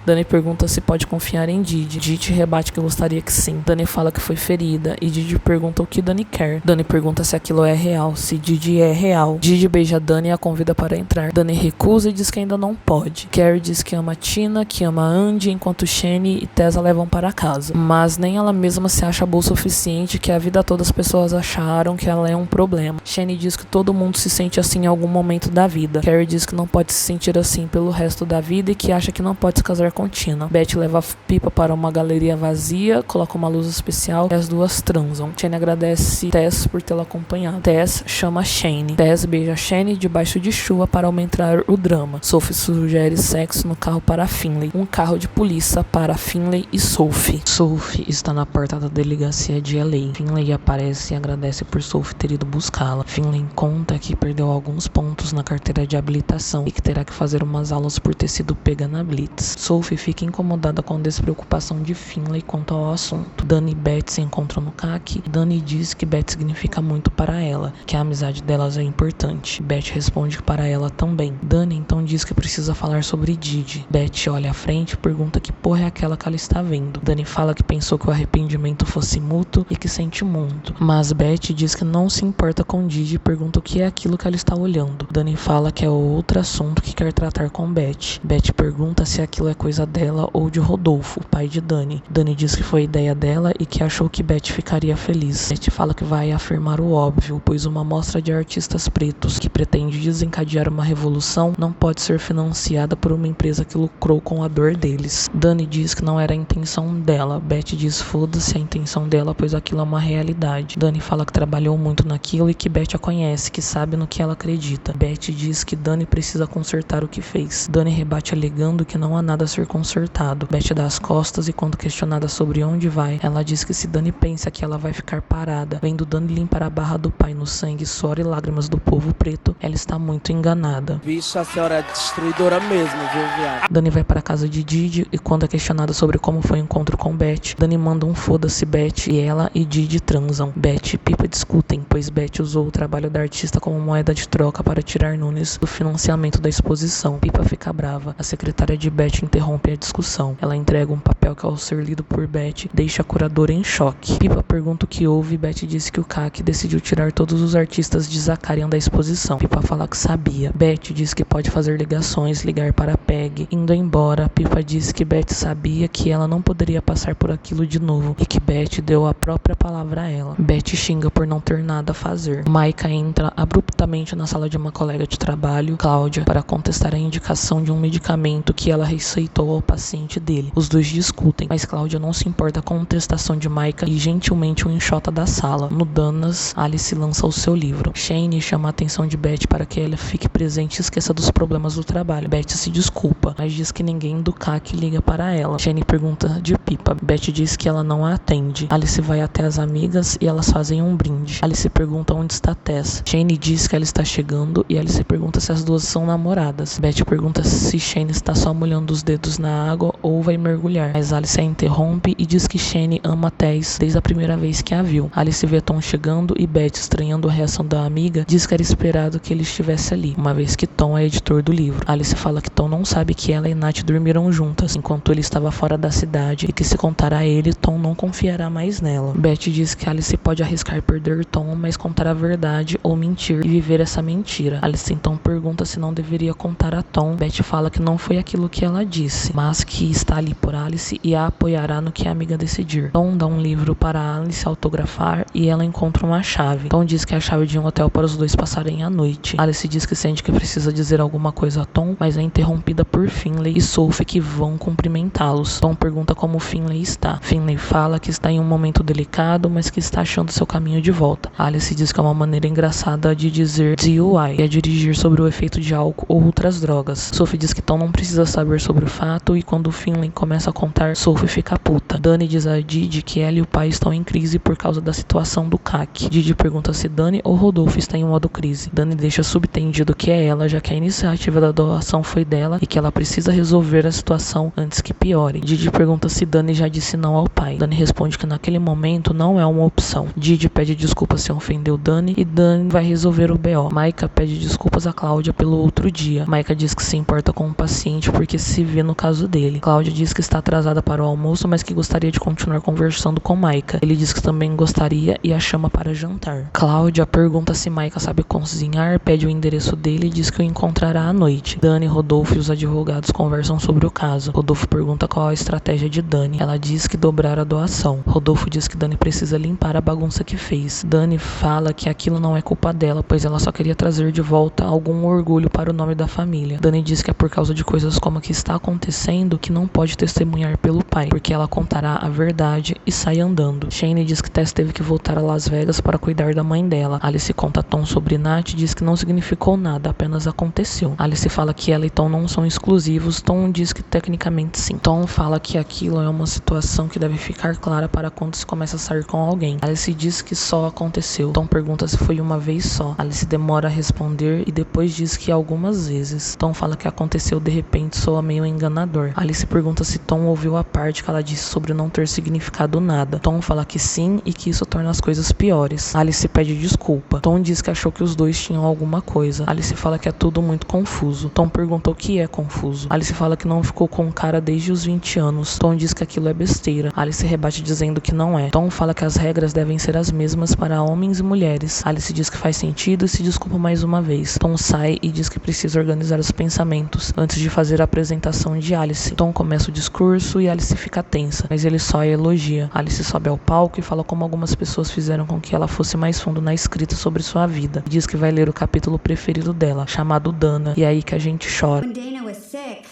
Dani pergunta se pode confiar em Didi. Didi rebate que gostaria que sim. Dani fala que foi ferida e Didi pergunta o que Dani quer. Dani pergunta se aquilo é real, se Didi é real. Didi beija Dani e a convida para entrar. Dani recusa e diz que ainda não pode. Carrie diz que ama Tina, que ama Andy, enquanto Shane e Tessa levam para casa. Mas nem ela mesma se acha boa o suficiente, que a vida toda as pessoas acharam que ela é um problema. Shane diz que todo mundo se sente assim em algum momento da vida. Carrie diz que não pode se sentir assim pelo resto da vida e que acha que não pode se casar com Tina. Beth leva a Pipa para uma galeria vazia, coloca uma luz especial e as duas transam. Shane agradece Tess por tê-la acompanhado. Tess chama Shane. Tess beija Shane debaixo de chuva para aumentar o drama. Sophie sugere sexo no carro para Finley. Um carro de polícia para Finley e Sophie. Sophie está na porta da delegacia de LA. Finley aparece e agradece por Sophie ter ido buscá-la. Finley conta que perdeu alguns pontos na carteira de habilitação e que terá que fazer umas aulas por ter sido pega na Blitz. Sophie fica incomodada com a despreocupação de Finley quanto ao assunto. Dani e Beth se encontram no CAC. Dani diz que Beth significa muito para ela, que a amizade delas é importante. Beth responde que para ela também. Dani então diz que precisa falar sobre Didi. Beth olha à frente e pergunta que porra é aquela que ela está vendo. Dani fala que pensou que o arrependimento fosse mútuo e que sente muito. Mas Beth diz que não se importa com Didi e pergunta o que é aquilo que ela está olhando. Dani fala que é outro assunto que quer tratar com Beth. Beth pergunta se aquilo é coisa dela ou de Rodolfo, pai de Dani. Dani diz que foi ideia dela e que achou que Beth ficaria feliz. Beth fala que vai afirmar o óbvio, pois uma mostra de artistas pretos que pretende desencadear uma revolução não pode ser financiada por uma empresa que lucrou com a dor deles. Dani diz que não era a intenção dela. Beth diz foda-se a intenção dela, pois aquilo é uma realidade. Dani fala que trabalhou muito naquilo e que Beth a conhece, que sabe no que ela acredita. Beth diz que Dani precisa consertar o que fez. Dani rebate alegando que não há nada a ser consertado. Beth dá as costas e quando questionada sobre onde vai, ela diz que se Dani pensa que ela vai ficar parada, vendo Dani limpar a barra do pai no sangue, suor e lágrimas do povo preto, ela está muito enganada. Bicho, a senhora é destruidora mesmo, viu, viado? Dani vai para a casa de Didi e quando é questionada sobre como foi o encontro com Beth, Dani manda um foda-se Beth e ela e Didi transam. Beth e Pipa discutem, pois Beth usou o trabalho da artista como moeda de troca para tirar Nunes do financiamento da exposição. Pipa fica brava. A secretária de Beth interrompe a discussão. Ela entrega um papel que, ao ser lido por Beth, deixa a curadora em choque. Pipa pergunta o que houve e Beth diz que o CAC decidiu tirar todos os artistas de Zacarian da exposição. Pipa fala que sabia. Beth diz que pode fazer ligações, ligar para a Peg. Indo embora, Pipa diz que Beth sabia que ela não poderia passar por aquilo de novo e que Beth deu a própria palavra a ela. Beth xinga por não ter nada a fazer. Maika entra abruptamente na sala de uma colega de trabalho, Cláudia, para contestar a indicação de um medicamento que ela receitou ao paciente dele. Os dois discutem, mas Cláudia não se importa com a contestação de Maika e gentilmente o enxota da sala. No Danas, Alice lança o seu livro. Shane chama a atenção de Beth para que ela fique presente e esqueça dos problemas do trabalho. Beth se desculpa, mas diz que ninguém do CAC liga para ela. Shane pergunta de Pipa. Beth diz que ela não a atende. Alice vai até as amigas e elas fazem um brinde. Alice pergunta onde está Tess. Shane diz que ela está chegando e Alice pergunta se as duas são namoradas. Beth pergunta se Shane está só molhando os dedos na água ou vai mergulhar, mas Alice a interrompe e diz que Shane ama Tess desde a primeira vez que a viu. Alice vê Tom chegando e Beth, estranhando a reação da amiga, diz que era esperado que ele estivesse ali, uma vez que Tom é editor do livro. Alice fala que Tom não sabe que ela e Nat dormiram juntas, enquanto ele estava fora da cidade e que se contar a ele, Tom não confiará mais nela. Beth diz que Alice pode arriscar perder Tom, mas contar a verdade ou mentir e viver essa mentira. Alice então pergunta se não deveria contar a Tom. Beth fala que não foi aquilo que ela disse, mas que está ali por Alice e a apoiará no que a amiga decidir. Tom dá um livro para Alice autografar e ela encontra uma chave. Tom diz que é a chave de um hotel para os dois passarem a noite. Alice diz que sente que precisa dizer alguma coisa a Tom, mas é interrompida por Finley e Sophie, que vão cumprimentá-los. Tom pergunta como Finley está. Finley fala que está em um momento delicado, mas que está achando seu caminho de volta. Alice diz que é uma maneira engraçada de dizer DUI, que é dirigir sobre o efeito de álcool ou outras drogas. Sophie diz que Tom não precisa saber sobre o fato e quando Finley começa a contar, Sophie fica puta. Dani diz a Didi que ela e o pai estão em crise por causa da situação do CAC. Didi pergunta se Dani ou Rodolfo está em modo crise. Dani deixa subentendido que é ela, já que a iniciativa da doação foi dela e que ela precisa resolver a situação antes que piore. Didi pergunta se Dani já disse não ao pai. Dani responde que naquele momento não é uma opção. Didi pede desculpas se ofendeu Dani e Dani vai resolver o BO. Maika pede desculpas a Cláudia pelo outro dia. Maika diz que se importa com o paciente porque se vê no caso dele. Cláudia diz que está atrasada para o almoço, mas que gostaria de continuar conversando com Maika. Ele diz que também gostaria e a chama para jantar. Cláudia pergunta se Maika sabe cozinhar, pede o endereço dele e diz que o encontrará à noite. Dani, Rodolfo e os advogados conversam sobre o caso. Rodolfo pergunta qual a estratégia de Dani. Ela diz que dobrar a doação. Rodolfo diz que Dani precisa limpar a bagunça que fez. Dani fala que aquilo não é culpa dela, pois ela só queria trazer de volta algum orgulho para o nome da família. Dani diz que é por causa de coisas como a que está acontecendo que não pode testemunhar pelo pai, porque ela contará a verdade e sai andando. Shane diz que Tess teve que voltar a Las Vegas para cuidar da mãe dela. Alice conta a Tom sobre Nat e diz que não significou nada, apenas aconteceu. Alice fala que ela e Tom não são exclusivos. Tom diz que tecnicamente sim. Tom fala que aquilo é uma situação que deve ficar clara para quando se começa a sair com alguém. Alice diz que só aconteceu. Tom pergunta se foi uma vez só. Alice demora a responder e depois diz que algumas vezes. Tom fala que aconteceu de repente, soa meio enganador. Alice pergunta se Tom ouviu a parte que ela disse sobre não ter significado nada. Tom fala que sim e que isso torna as coisas piores. Alice pede desculpa. Tom diz que achou que os dois tinham alguma coisa. Alice fala que é tudo muito confuso. Tom pergunta o que é confuso. Alice fala que não ficou com o cara desde os 20 anos. Tom diz que aquilo é besteira. Alice rebate dizendo que não é. Tom fala que as regras devem ser as mesmas para homens e mulheres. Alice diz que faz sentido e se desculpa mais uma vez. Tom sai e diz que precisa organizar os pensamentos antes de fazer a apresentação de Alice. Tom começa o discurso e Alice fica tensa, mas ele só a elogia. Alice sobe ao palco e fala como algumas pessoas fizeram com que ela fosse mais fundo na escrita sobre sua vida. E diz que vai ler o capítulo preferido dela, chamado Dana, e é aí que a gente chora. When Dana was sick,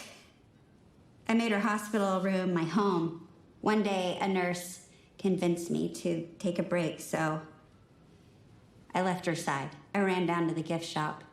I made her hospital room my home. One day, a nurse convinced me to take a break, so I left her side. I ran down to the gift shop.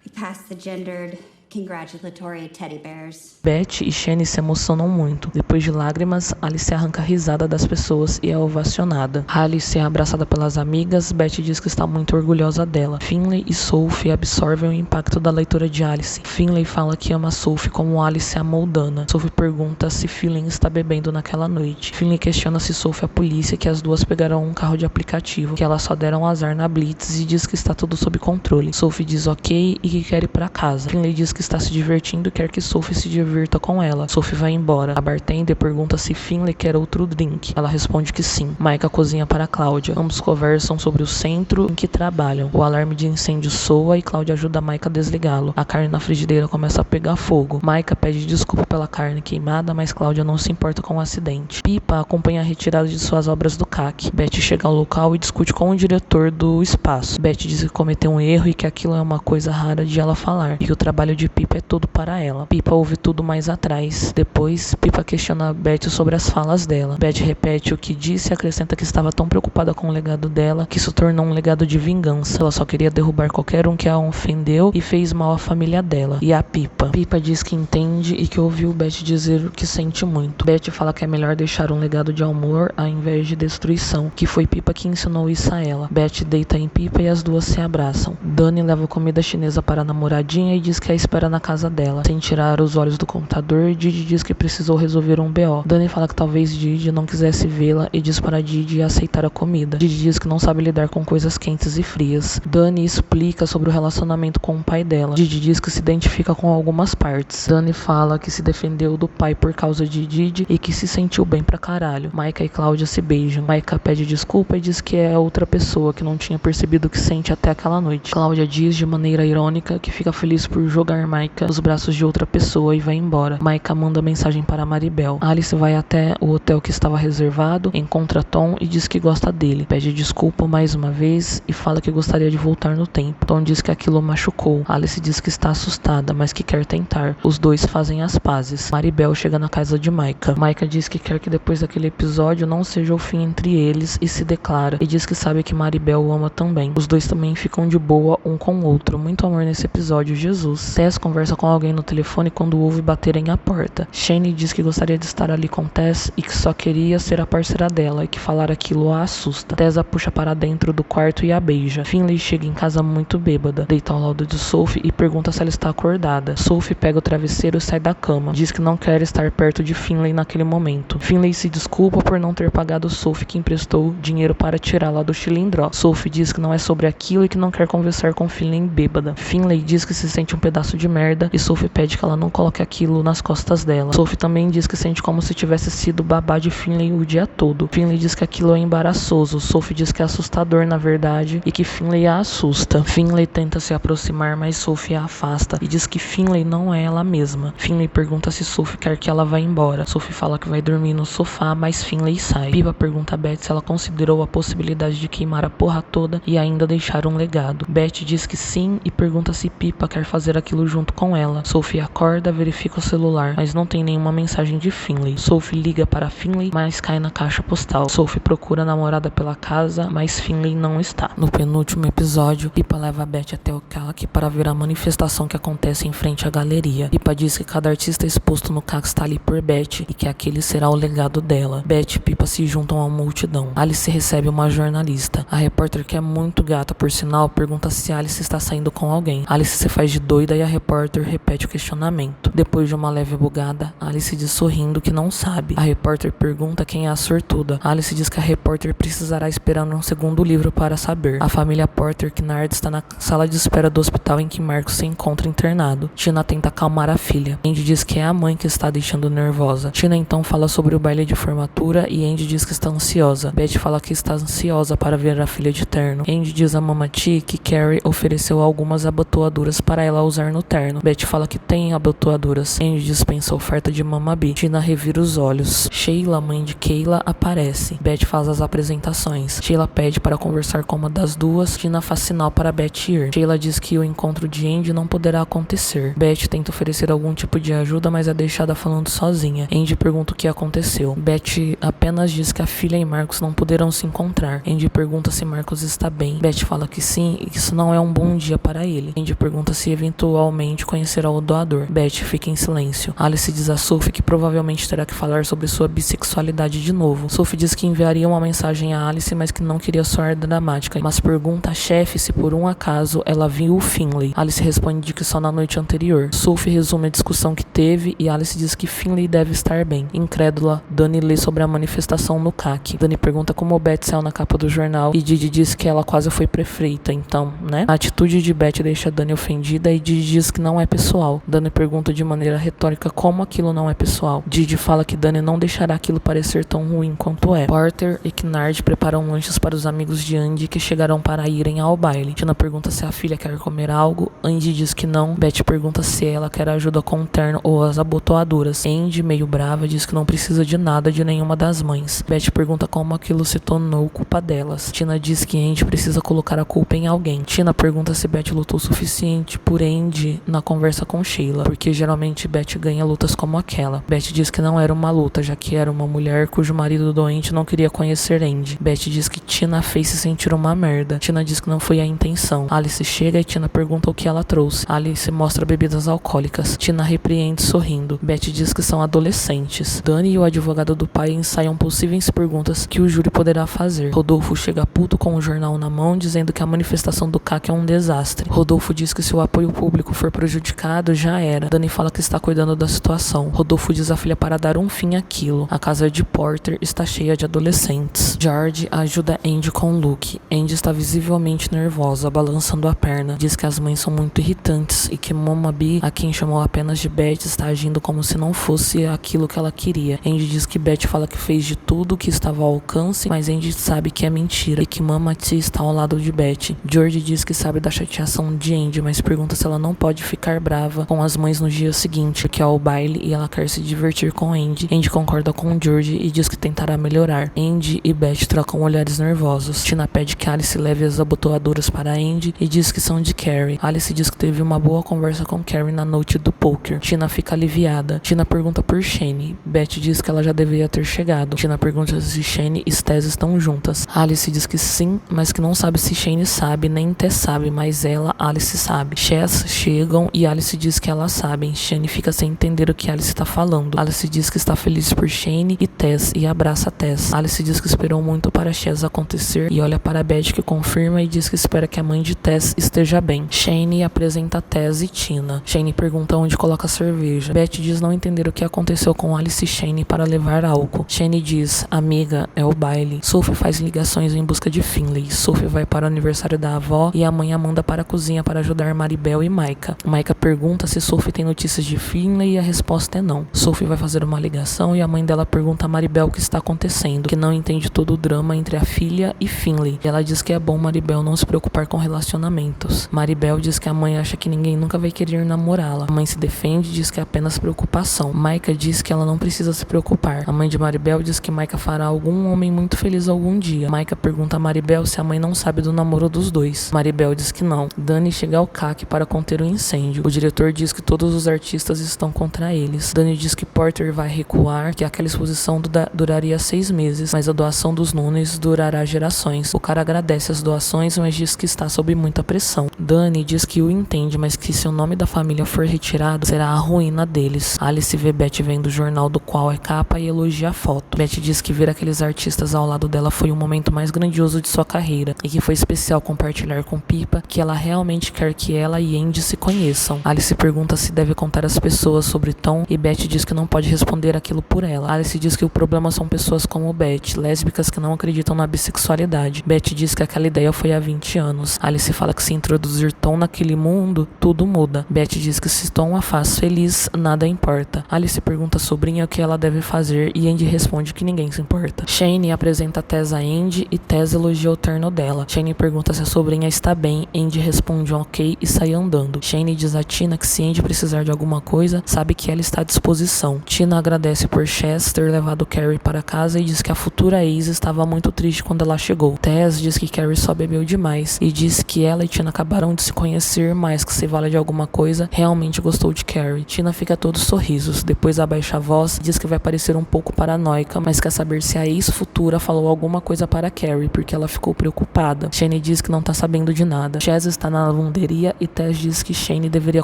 We passed the gendered congratulatory teddy bears. Beth e Shane se emocionam muito. Depois de lágrimas, Alice arranca a risada das pessoas e é ovacionada. Alice é abraçada pelas amigas. Beth diz que está muito orgulhosa dela. Finley e Sophie absorvem o impacto da leitura de Alice. Finley fala que ama Sophie como Alice amou Dana. Sophie pergunta se Finley está bebendo naquela noite. Finley questiona se Sophie é a polícia, que as duas pegaram um carro de aplicativo, que elas só deram azar na Blitz e diz que está tudo sob controle. Sophie diz ok e que quer ir para casa. Finley diz que está se divertindo e quer que Sophie se divirta com ela. Sophie vai embora. A bartender pergunta se Finley quer outro drink. Ela responde que sim. Maika cozinha para Cláudia. Ambos conversam sobre o centro em que trabalham. O alarme de incêndio soa e Cláudia ajuda a Maika a desligá-lo. A carne na frigideira começa a pegar fogo. Maika pede desculpa pela carne queimada, mas Cláudia não se importa com o acidente. Pipa acompanha a retirada de suas obras do CAC. Beth chega ao local e discute com o diretor do espaço. Beth diz que cometeu um erro e que aquilo é uma coisa rara de ela falar, e que o trabalho de Pipa é tudo para ela. Pipa ouve tudo mais atrás. Depois, Pipa questiona Beth sobre as falas dela. Beth repete o que disse e acrescenta que estava tão preocupada com o legado dela que isso tornou um legado de vingança. Ela só queria derrubar qualquer um que a ofendeu e fez mal à família dela e à Pipa. Pipa diz que entende e que ouviu Beth dizer o que sente muito. Beth fala que é melhor deixar um legado de amor ao invés de destruição, que foi Pipa que ensinou isso a ela. Beth deita em Pipa e as duas se abraçam. Dani leva comida chinesa para a namoradinha e diz que a espera na casa dela. Sem tirar os olhos do computador, Didi diz que precisou resolver um BO. Dani fala que talvez Didi não quisesse vê-la e diz para Didi aceitar a comida. Didi diz que não sabe lidar com coisas quentes e frias. Dani explica sobre o relacionamento com o pai dela. Didi diz que se identifica com algumas partes. Dani fala que se defendeu do pai por causa de Didi e que se sentiu bem pra caralho. Maika e Cláudia se beijam. Maika pede desculpa e diz que é outra pessoa, que não tinha percebido o que sente até aquela noite. Cláudia diz de maneira irônica que fica feliz por jogar Maika nos braços de outra pessoa e vai embora. Maika manda mensagem para Maribel. Alice vai até o hotel que estava reservado, encontra Tom e diz que gosta dele. Pede desculpa mais uma vez e fala que gostaria de voltar no tempo. Tom diz que aquilo machucou. Alice diz que está assustada, mas que quer tentar. Os dois fazem as pazes. Maribel chega na casa de Maika. Maika diz que quer que depois daquele episódio não seja o fim entre eles e se declara. E diz que sabe que Maribel o ama também. Os dois também ficam de boa um com o outro. Muito amor nesse episódio, Jesus. Tess conversa com alguém no telefone quando ouve baterem à porta. Shane diz que gostaria de estar ali com Tess e que só queria ser a parceira dela e que falar aquilo a assusta. Tess a puxa para dentro do quarto e a beija. beija. Finlay chega em casa muito bêbada, deita ao lado de Sophie e pergunta se ela está acordada. Sophie pega o travesseiro e sai da cama. Diz que não quer estar perto de Finlay naquele momento. Finlay se desculpa por não ter pagado Sophie, que emprestou dinheiro para tirá-la do chilindró. Sophie diz que não é sobre aquilo e que não quer conversar com Finlay bêbada. Finlay diz que se sente um pedaço de merda e Sophie pede que ela não coloque aquilo nas costas dela. Sophie também diz que sente como se tivesse sido babá de Finlay o dia todo. Finlay diz que aquilo é embaraçoso. Sophie diz que é assustador na verdade e que Finlay a assusta. Finlay tenta se aproximar, mas Sophie a afasta e diz que Finlay não é ela mesma. Finlay pergunta se Sophie quer que ela vá embora. Sophie fala que vai dormir no sofá, mas Finlay sai. Pipa pergunta a Beth se ela considerou a possibilidade de queimar a porra toda e ainda deixar um legado. Beth diz que sim e pergunta se Pipa quer fazer aquilo junto com ela. Sophie acorda, verifica o celular, mas não tem nenhuma mensagem de Finlay. Sophie liga para Finlay, mas cai na caixa postal. Sophie procura a namorada pela casa, mas Finlay não está. No penúltimo episódio, Pipa leva a Beth até o CAC para ver a manifestação que acontece em frente à galeria. Pipa diz que cada artista exposto no CAC está ali por Beth e que aquele será o legado dela. Beth e Pipa se juntam à multidão. Alice recebe uma jornalista. A repórter, que é muito gata por sinal, pergunta se Alice está saindo com alguém. Alice se faz de doida e a repórter repete o questionamento. Depois de uma leve bugada, Alice diz sorrindo que não sabe. A repórter pergunta quem é a sortuda. Alice diz que a repórter precisará esperar um segundo livro para saber. A família Porter Kennard está na sala de espera do hospital em que Marcos se encontra internado. Tina tenta acalmar a filha. Andy diz que é a mãe que está deixando nervosa. Tina então fala sobre o baile de formatura e Andy diz que está ansiosa. Beth fala que está ansiosa para ver a filha de terno. Andy diz a Mama T que Carrie ofereceu algumas abotoaduras para ela usar no terno. Beth fala que tem abotoaduras. Andy dispensa a oferta de Mama B. Tina revira os olhos. Sheila, mãe de Kayla, aparece. Beth faz as apresentações. Sheila pede para conversar com uma das duas. Tina faz sinal para Beth ir. Sheila diz que o encontro de Andy não poderá acontecer. Beth tenta oferecer algum tipo de ajuda, mas é deixada falando sozinha. Andy pergunta o que aconteceu. Beth apenas diz que a filha e Marcos não poderão se encontrar. Andy pergunta se Marcos está bem. Beth fala que sim e que isso não é um bom dia para ele. Andy pergunta se eventualmente conhecerá o doador. Beth fica em silêncio. Alice diz a Sophie que provavelmente terá que falar sobre sua bissexualidade de novo. Sophie diz que enviaria uma mensagem a Alice, mas que não queria soar dramática, mas pergunta à chefe se por um acaso ela viu o Finlay. Alice responde que só na noite anterior. Sophie resume a discussão que teve e Alice diz que Finlay deve estar bem. Incrédula, Dani lê sobre a manifestação no CAC. Dani pergunta como Beth saiu na capa do jornal e Didi diz que ela quase foi prefeita, então, né? A atitude de Beth deixa Dani ofendida e Didi diz que não é pessoal. Dani pergunta de maneira retórica como aquilo não é pessoal. Didi fala que Dani não deixará aquilo parecer tão ruim quanto é. Porter e Kennard preparam lanches para os amigos de Andy que chegarão para irem ao baile. Tina pergunta se a filha quer comer algo. Andy diz que não. Beth pergunta se ela quer ajuda com o terno ou as abotoaduras. Andy, meio brava, diz que não precisa de nada de nenhuma das mães. Beth pergunta como aquilo se tornou culpa delas. Tina diz que Andy precisa colocar a culpa em alguém. Tina pergunta se Beth lutou o suficiente por Andy na conversa com Sheila, porque geralmente Beth ganha lutas como aquela. Beth diz que não era uma luta, já que era uma mulher cujo marido doente não queria conhecer Andy. Beth diz que Tina fez se sentir uma merda. Tina diz que não foi a intenção. Alice chega e Tina pergunta o que ela trouxe. Alice mostra bebidas alcoólicas. Tina repreende sorrindo. Beth diz que são adolescentes. Dani e o advogado do pai ensaiam possíveis perguntas que o júri poderá fazer. Rodolfo chega puto com o jornal na mão, dizendo que a manifestação do CAC é um desastre. Rodolfo diz que se o apoio público for prejudicado, já era. Dani fala que está cuidando da situação. Rodolfo diz à filha para dar um fim àquilo. A casa de Porter está cheia de adolescentes. George ajuda Andy com Luke. Andy está visivelmente nervosa, balançando a perna. Diz que as mães são muito irritantes e que Mama B, a quem chamou apenas de Beth, está agindo como se não fosse aquilo que ela queria. Andy diz que Beth fala que fez de tudo que estava ao alcance, mas Andy sabe que é mentira e que Mama T está ao lado de Beth. George diz que sabe da chateação de Andy, mas pergunta se ela não pode ficar brava com as mães no dia seguinte, que é o baile, e ela quer se divertir com Andy. Andy concorda com George e diz que tentará melhorar. Andy e Beth trocam olhares nervosos. Tina pede que Alice leve as abotoaduras para Andy e diz que são de Carrie. Alice diz que teve uma boa conversa com Carrie na noite do poker. Tina fica aliviada. Tina pergunta por Shane. Beth diz que ela já deveria ter chegado. Tina pergunta se Shane e Tess estão juntas. Alice diz que sim, mas que não sabe se Shane sabe, nem Tess sabe, mas ela, Alice, sabe. Chess chegam e Alice diz que elas sabem. Shane fica sem entender o que Alice está falando. Alice diz que está feliz por Shane e Tess e abraça Tess. Alice diz que esperou muito para Chess acontecer e olha para Beth, que que confirma e diz que espera que a mãe de Tess esteja bem. Shane apresenta Tess e Tina. Shane pergunta onde coloca a cerveja. Beth diz não entender o que aconteceu com Alice e Shane para levar álcool. Shane diz, amiga, é o baile. Sophie faz ligações em busca de Finley. Sophie vai para o aniversário da avó e a mãe a manda para a cozinha para ajudar Maribel e Micah. Micah pergunta se Sophie tem notícias de Finley e a resposta é não. Sophie vai fazer uma ligação e a mãe dela pergunta a Maribel o que está acontecendo, que não entende todo o drama entre a filha e Finley. E ela diz que é bom Maribel não se preocupar com relacionamentos. Maribel diz que a mãe acha que ninguém nunca vai querer namorá-la. A mãe se defende e diz que é apenas preocupação. Micah diz que ela não precisa se preocupar. A mãe de Maribel diz que Micah fará algum homem muito feliz algum dia. Micah pergunta a Maribel se a mãe não sabe do namoro dos dois. Maribel diz que não. Dani chega ao CAC para conter o incêndio. O diretor diz que todos os artistas estão contra eles. Dani diz que Porter vai recuar, que aquela exposição duraria 6 meses, mas a doação dos Nunes durará gerações. O cara agradece as doações, mas diz que está sob muita pressão. Dani diz que o entende, mas que se o nome da família for retirado, será a ruína deles. Alice vê Beth vendo o jornal do qual é capa e elogia a foto. Beth diz que ver aqueles artistas ao lado dela foi o momento mais grandioso de sua carreira e que foi especial compartilhar com Pippa que ela realmente quer que ela e Andy se conheçam. Alice pergunta se deve contar às pessoas sobre Tom e Beth diz que não pode responder aquilo por ela. Alice diz que o problema são pessoas como Beth, lésbicas que não acreditam na bissexualidade. Beth diz que aquela ideia foi há 20 anos. Alice fala que se introduzir Tom naquele mundo, tudo muda. Beth diz que se Tom a faz feliz, nada importa. Alice pergunta à sobrinha o que ela deve fazer e Andy responde que ninguém se importa. Shane apresenta Tess a Andy e Tess elogia o terno dela. Shane pergunta se a sobrinha está bem, Andy responde ok e sai andando. Shane diz a Tina que se Andy precisar de alguma coisa, sabe que ela está à disposição. Tina agradece por Chess ter levado Carrie para casa e diz que a futura ex estava muito triste quando ela chegou. Tess diz que Carrie só bebeu demais e diz que ela e Tina acabaram de se conhecer, mas que se vale de alguma coisa, realmente gostou de Carrie. Tina fica todos sorrisos, depois abaixa a voz e diz que vai parecer um pouco paranoica, mas quer saber se a ex-futura falou alguma coisa para Carrie, porque ela ficou preocupada. Shane diz que não tá sabendo de nada. Chess está na lavanderia e Tess diz que Shane deveria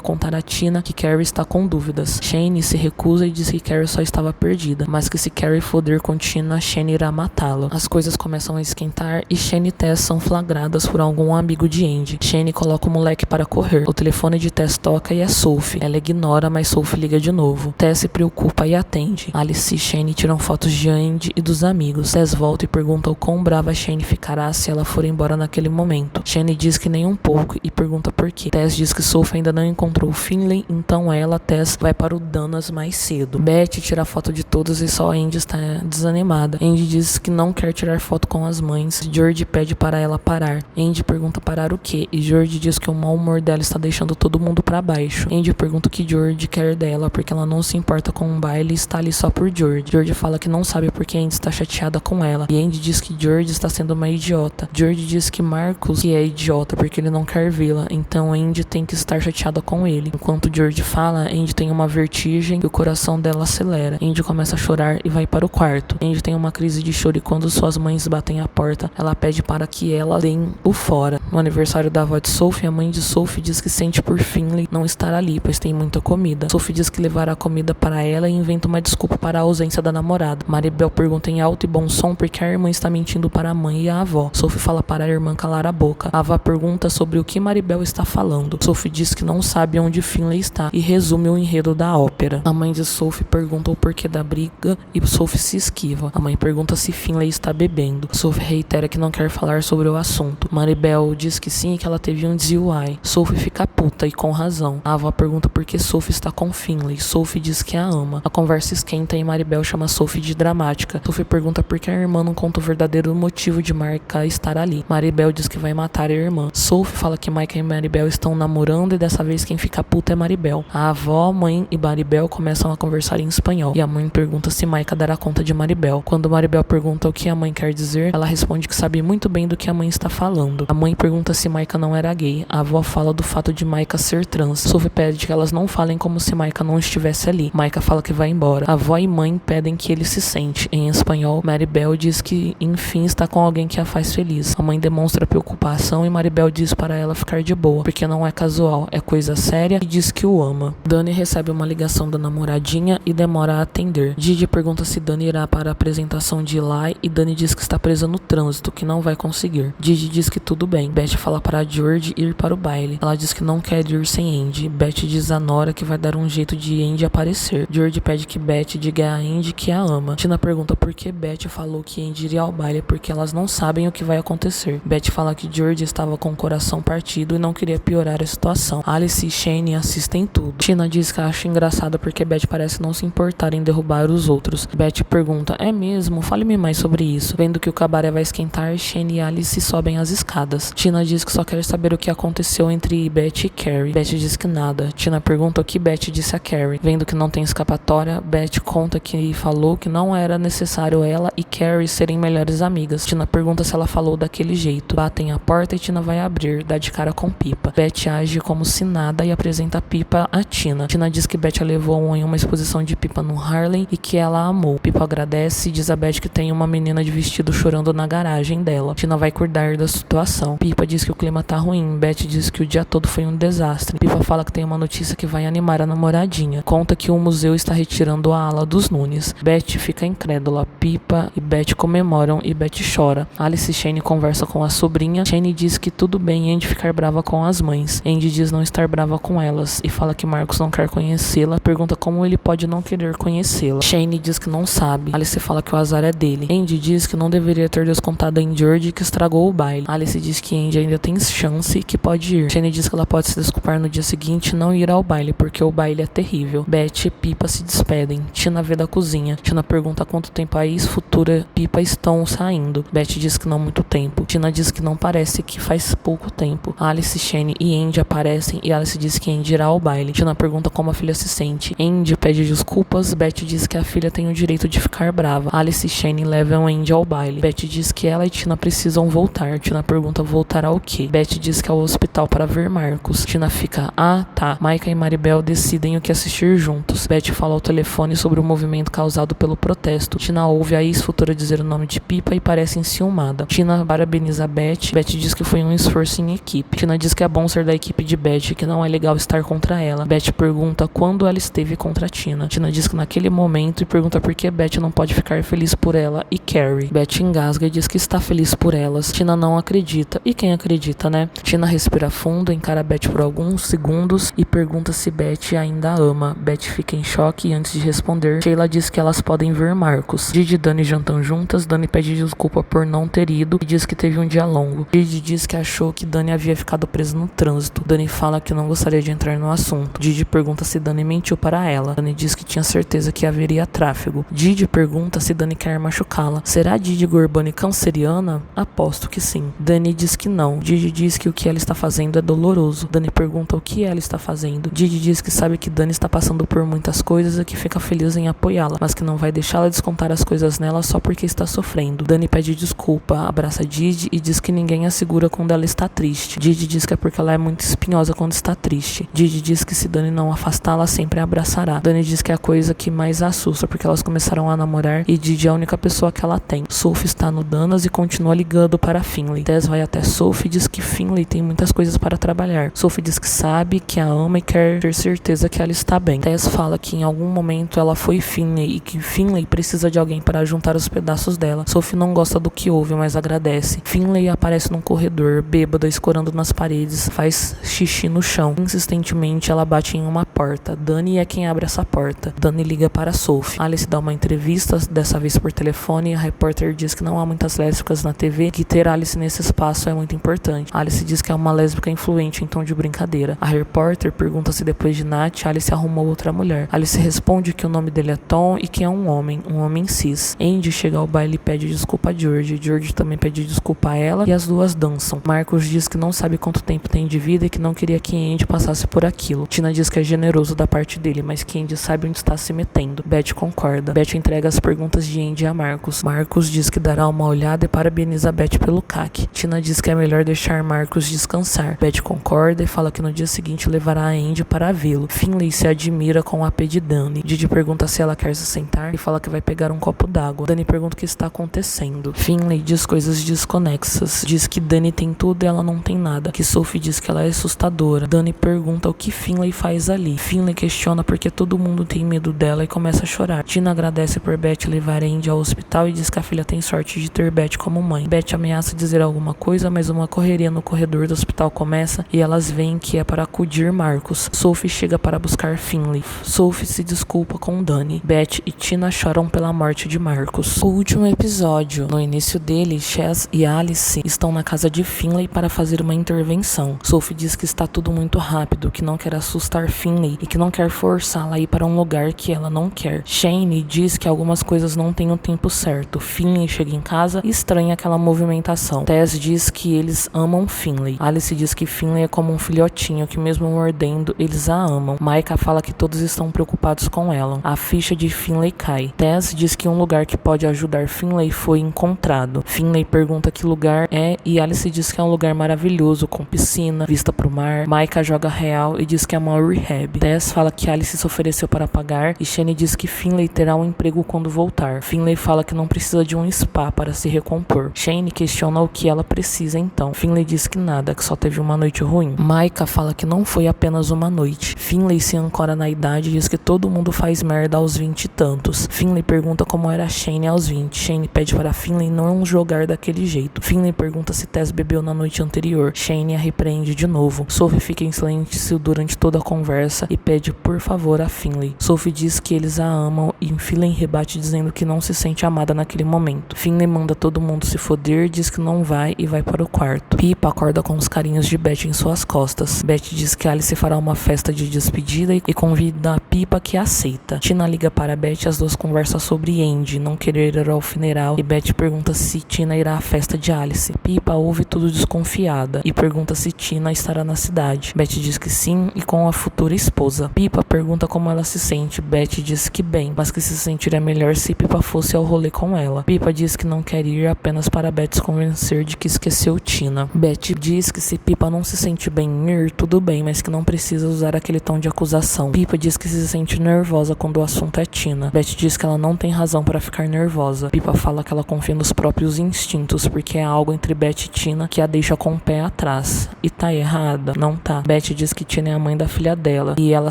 contar a Tina que Carrie está com dúvidas. Shane se recusa e diz que Carrie só estava perdida, mas que se Carrie foder com Tina, Shane irá matá-la. As coisas começam a esquentar e Shane e Tess são flagradas por algum amigo de Andy. Shane coloca o moleque para correr. O telefone de Tess toca e é Sophie. Ela ignora, mas Sophie liga de novo. Tess se preocupa e atende. Alice e Shane tiram fotos de Andy e dos amigos. Tess volta e pergunta o quão brava Shane ficará se ela for embora naquele momento. Shane diz que nem um pouco e pergunta por quê. Tess diz que Sophie ainda não encontrou Finley, então ela, Tess, vai para o Danas mais cedo. Beth tira foto de todos e só Andy está desanimada. Andy diz que não quer tirar foto com as mães. George pede para ela parar. Andy pergunta parar o quê? E George diz que o mau humor dela está deixando todo mundo para baixo. Andy pergunta o que George quer dela, porque ela não se importa com um baile e está ali só por George. George fala que não sabe porque Andy está chateada com ela. E Andy diz que George está sendo uma idiota. George diz que Marcus que é idiota porque ele não quer vê-la, então Andy tem que estar chateada com ele. Enquanto George fala, Andy tem uma vertigem e o coração dela acelera. Andy começa a chorar e vai para o quarto. Andy tem uma crise de choro e quando suas mães batem a porta, ela pede para que ela dê o fora. No aniversário da avó de Sophie, a mãe de Sophie diz que sente por Finley não estar ali, pois tem muita comida. Sophie diz que levará a comida para ela e inventa uma desculpa para a ausência da namorada. Maribel pergunta em alto e bom som porque a irmã está mentindo para a mãe e a avó. Sophie fala para a irmã calar a boca. A avó pergunta sobre o que Maribel está falando. Sophie diz que não sabe onde Finley está e resume o enredo da ópera. A mãe de Sophie pergunta o porquê da briga e Sophie se esquiva. A mãe pergunta se Finley está bebendo. Sophie reitera que não quer falar sobre o assunto. Maribel diz que sim e que ela teve um DUI. Sophie fica puta e com razão. A avó pergunta por que Sophie está com Finley. Sophie diz que a ama. A conversa esquenta e Maribel chama Sophie de dramática. Sophie pergunta por que a irmã não conta o verdadeiro motivo de Micah estar ali. Maribel diz que vai matar a irmã. Sophie fala que Micah e Maribel estão namorando e dessa vez quem fica puta é Maribel. A avó, mãe e Maribel começam a conversar em espanhol e a mãe pergunta se Micah dará conta de Maribel. Quando Maribel pergunta o que a mãe quer dizer, ela responde que sabe muito bem do que a mãe está falando. A mãe pergunta se Micah não era gay. A avó fala do fato de Micah ser trans. Sophie pede que elas não falem como se Micah não estivesse ali. Micah fala que vai embora. A avó e mãe pedem que ele se sente. Em espanhol, Maribel Maribel diz que enfim está com alguém que a faz feliz. A mãe demonstra preocupação e Maribel diz para ela ficar de boa, porque não é casual, é coisa séria, e diz que o ama. Dani recebe uma ligação da namoradinha e demora a atender. Didi pergunta se Dani irá para a apresentação de Eli e Dani diz que está presa no trânsito, que não vai conseguir. Didi diz que tudo bem. Beth fala para George ir para o baile. Ela diz que não quer ir sem Andy. Beth diz a Nora que vai dar um jeito de Andy aparecer. George pede que Beth diga a Andy que a ama. Tina pergunta por que Beth falou que Andy iria ao baile, porque elas não sabem o que vai acontecer. Beth fala que George estava com o coração partido e não queria piorar a situação. Alice e Shane assistem tudo. Tina diz que acha engraçado porque Beth parece não se importar em derrubar os outros. Beth pergunta, é mesmo? Fale-me mais sobre isso. Vendo que o cabaré vai esquentar, Shane e Alice sobem as escadas. Tina diz que só quer saber o que aconteceu entre Beth e Carrie. Beth diz que nada. Tina pergunta o que Beth disse a Carrie. Vendo que não tem escapatória, Beth conta que falou que não era necessário ela e Carrie serem melhores amigas. Tina pergunta se ela falou daquele jeito. Batem a porta e Tina vai abrir, dá de cara com Pipa. Beth age como se nada e apresenta a Pipa a Tina. Tina diz que Beth a levou em uma exposição de Pipa no Harlem e que ela a amou. Pipa agradece e diz a Beth que tem uma menina de vestido chorando na garagem dela. Tina vai cuidar da situação. Pipa diz que o clima tá ruim. Beth diz que o dia todo foi um desastre. Pipa fala que tem uma notícia que vai animar a namoradinha. Conta que o museu está retirando a ala dos Nunes. Beth fica incrédula. Pipa e Beth comemoram e Beth chora. Alice e Shane conversa com a sobrinha. Shane diz que tudo bem Andy ficar brava com as mães. Andy diz não estar brava com elas e fala que Marcos não quer conhecê-la. Pergunta como ele pode não querer conhecê-la. Shane diz que não sabe. Alice fala que o azar é dele. Andy diz que não deveria ter descontado em George que estragou o baile. Alice diz que Andy ainda tem chance e que pode ir. Shane diz que ela pode se desculpar no dia seguinte e não ir ao baile, porque o baile é terrível. Beth e Pipa se despedem. Tina vê da cozinha. Tina pergunta quanto tempo a ex-futura Pipa estão saindo. Beth diz que não muito tempo. Tina diz que não parece que faz pouco tempo. Alice, Shane e Andy aparecem e Alice diz que Andy irá ao baile. Tina pergunta como a filha se sente. Andy pede desculpas. Beth diz que a filha tem o direito de ficar brava. Alice e Shane levam Andy ao baile. Beth diz que ela e Tina precisam voltar. Tina pergunta voltar ao quê? Beth diz que é ao hospital para ver Marcos. Tina fica, ah, tá. Micah e Maribel decidem o que assistir juntos. Beth fala ao telefone sobre o movimento causado pelo protesto. Tina ouve a ex-futura dizer o nome de Pipa e parece enciumada. Tina parabeniza Beth. Beth diz que foi um esforço em equipe. Tina diz que é bom ser da equipe de Beth e que não é legal estar contra ela. Beth pergunta quando ela esteve contra Tina. Tina diz que naquele momento e pergunta por que Beth não pode ficar feliz por ela e Carrie. Beth engasga e diz que está feliz por elas. Tina não acredita. E quem acredita, né? Tina respira fundo, encara Beth por alguns segundos e pergunta se Beth ainda a ama. Beth fica em choque e antes de responder, Sheila diz que elas podem ver Marcos. Didi e Dani jantam juntas. Dani pede desculpa por não ter ido e diz que teve um dia longo. Didi diz que achou que Dani havia ficado presa no trânsito. Dani fala que não gostaria de entrar no assunto. Didi pergunta se Dani mentiu para ela. Dani diz que tinha certeza que haveria tráfego. Didi pergunta se Dani quer machucá-la. Será Didi Gorbani canceriana? Aposto que sim. Dani diz que não. Didi diz que o que ela está fazendo é doloroso. Dani pergunta o que ela está fazendo. Didi diz que sabe que Dani está passando por muitas coisas e que fica feliz em apoiá-la, mas que não vai deixá-la descontar as coisas nela só porque está sofrendo. Dani pede desculpa, abraça Didi e diz que ninguém a segura quando ela está triste. Didi diz que é porque ela é muito espinhosa quando está triste. Didi diz que se Dani não afastá-la, sempre a abraçará. Dani diz que é a coisa que mais a assusta porque elas começaram a namorar e Didi é a única pessoa que ela tem. Sophie está no Danas e continua ligando para Finley. Tess vai até Sophie e diz que Finley tem muitas coisas para trabalhar. Sophie diz que sabe, que a ama e quer ter certeza que ela está bem. Tess fala que em algum momento ela foi Finley e que Finley precisa de alguém para juntar os pedaços dela. Sophie não gosta do que ouve, mas agradece. Finley aparece num corredor, bêbada, escorando nas paredes, faz xixi no chão. Insistentemente ela bate em uma porta. Dani é quem abre essa porta. Dani liga para Sophie. Alice dá uma entrevista, dessa vez por telefone. A repórter diz que não há muitas lésbicas na TV, que ter Alice nesse espaço é muito importante. Alice diz que é uma lésbica influente em tom de brincadeira. A repórter pergunta se depois de Nath, Alice arrumou outra mulher. Alice responde que o nome dele é Tom e que é um homem cis. Andy chega ao baile e pede desculpa a George. George também pede desculpa a ela e as duas dançam. Marcos diz que não sabe quanto tempo tem de vida e que não queria que Andy passasse por aquilo. Tina diz que é generoso da parte dele, mas que Andy sabe onde está se metendo. Beth concorda. Beth entrega as perguntas de Andy a Marcos. Marcos diz que dará uma olhada e parabeniza Beth pelo CAC. Tina diz que é melhor deixar Marcos descansar. Beth concorda e fala fala que no dia seguinte levará a Andy para vê-lo. Finley se admira com o AP de Dani. Didi pergunta se ela quer se sentar e fala que vai pegar um copo d'água. Dani pergunta o que está acontecendo. Finley diz coisas desconexas. Diz que Dani tem tudo e ela não tem nada. Que Sophie diz que ela é assustadora. Dani pergunta o que Finley faz ali. Finley questiona porque todo mundo tem medo dela e começa a chorar. Tina agradece por Beth levar Andy ao hospital e diz que a filha tem sorte de ter Beth como mãe. Beth ameaça dizer alguma coisa, mas uma correria no corredor do hospital começa e elas veem que é para acudir Marcos. Sophie chega para buscar Finley. Sophie se desculpa com Dani. Beth e Tina choram pela morte de Marcos. O último episódio. No início dele, Chaz e Alice estão na casa de Finley para fazer uma intervenção. Sophie diz que está tudo muito rápido, que não quer assustar Finley e que não quer forçá-la a ir para um lugar que ela não quer. Shane diz que algumas coisas não têm o tempo certo. Finley chega em casa e estranha aquela movimentação. Tess diz que eles amam Finley. Alice diz que Finley é como um filhotinho, que mesmo mordendo, eles a amam. Micah fala que todos estão preocupados com ela. A ficha de Finley cai. Tess diz que um lugar que pode ajudar Finley foi encontrado. Finley pergunta que lugar é e Alice diz que é um lugar maravilhoso, com piscina, vista pro mar. Micah joga real e diz que é uma rehab. Tess fala que Alice se ofereceu para pagar e Shane diz que Finley terá um emprego quando voltar. Finley fala que não precisa de um spa para se recompor. Shane questiona o que ela precisa então. Finley diz que nada, que só teve uma noite ruim. Micah fala que não foi apenas uma noite. Finley se ancora na idade e diz que todo mundo faz merda aos 20 e tantos. Finley pergunta como era Shane aos 20. Shane pede para Finley não jogar daquele jeito. Finley pergunta se Tess bebeu na noite anterior. Shane a repreende de novo. Sophie fica em silêncio durante toda a conversa e pede por favor a Finley. Sophie diz que eles a amam e Finley rebate dizendo que não se sente amada naquele momento. Finley manda todo mundo se foder, diz que não vai e vai para o quarto. Pippa acorda com os carinhos de Beth em suas costas. Beth diz que Alice fará uma festa de despedida e convida a Pippa, que aceita. Tina liga para Beth e as duas conversam sobre Andy não querer ir ao funeral e Beth pergunta se Tina irá à festa de Alice. Pippa ouve tudo desconfiada e pergunta se Tina estará na cidade. Beth diz que sim e com a futura esposa. Pippa pergunta como ela se sente. Beth diz que bem, mas que se sentiria melhor se Pippa fosse ao rolê com ela. Pippa diz que não quer ir apenas para Beth se convencer de que esqueceu Tina. Beth diz que se Pippa não se sente bem em ir, tudo bem, mas que não precisa usar aquele tom de acusação. Pippa diz que se sente nervosa quando o assunto é Tina. Beth diz que ela não tem razão para ficar nervosa. Pippa fala que ela confia nos próprios instintos, porque é algo entre Beth e Tina que a deixa com o pé atrás. E tá errada? Não tá. Beth diz que Tina é a mãe da filha dela e ela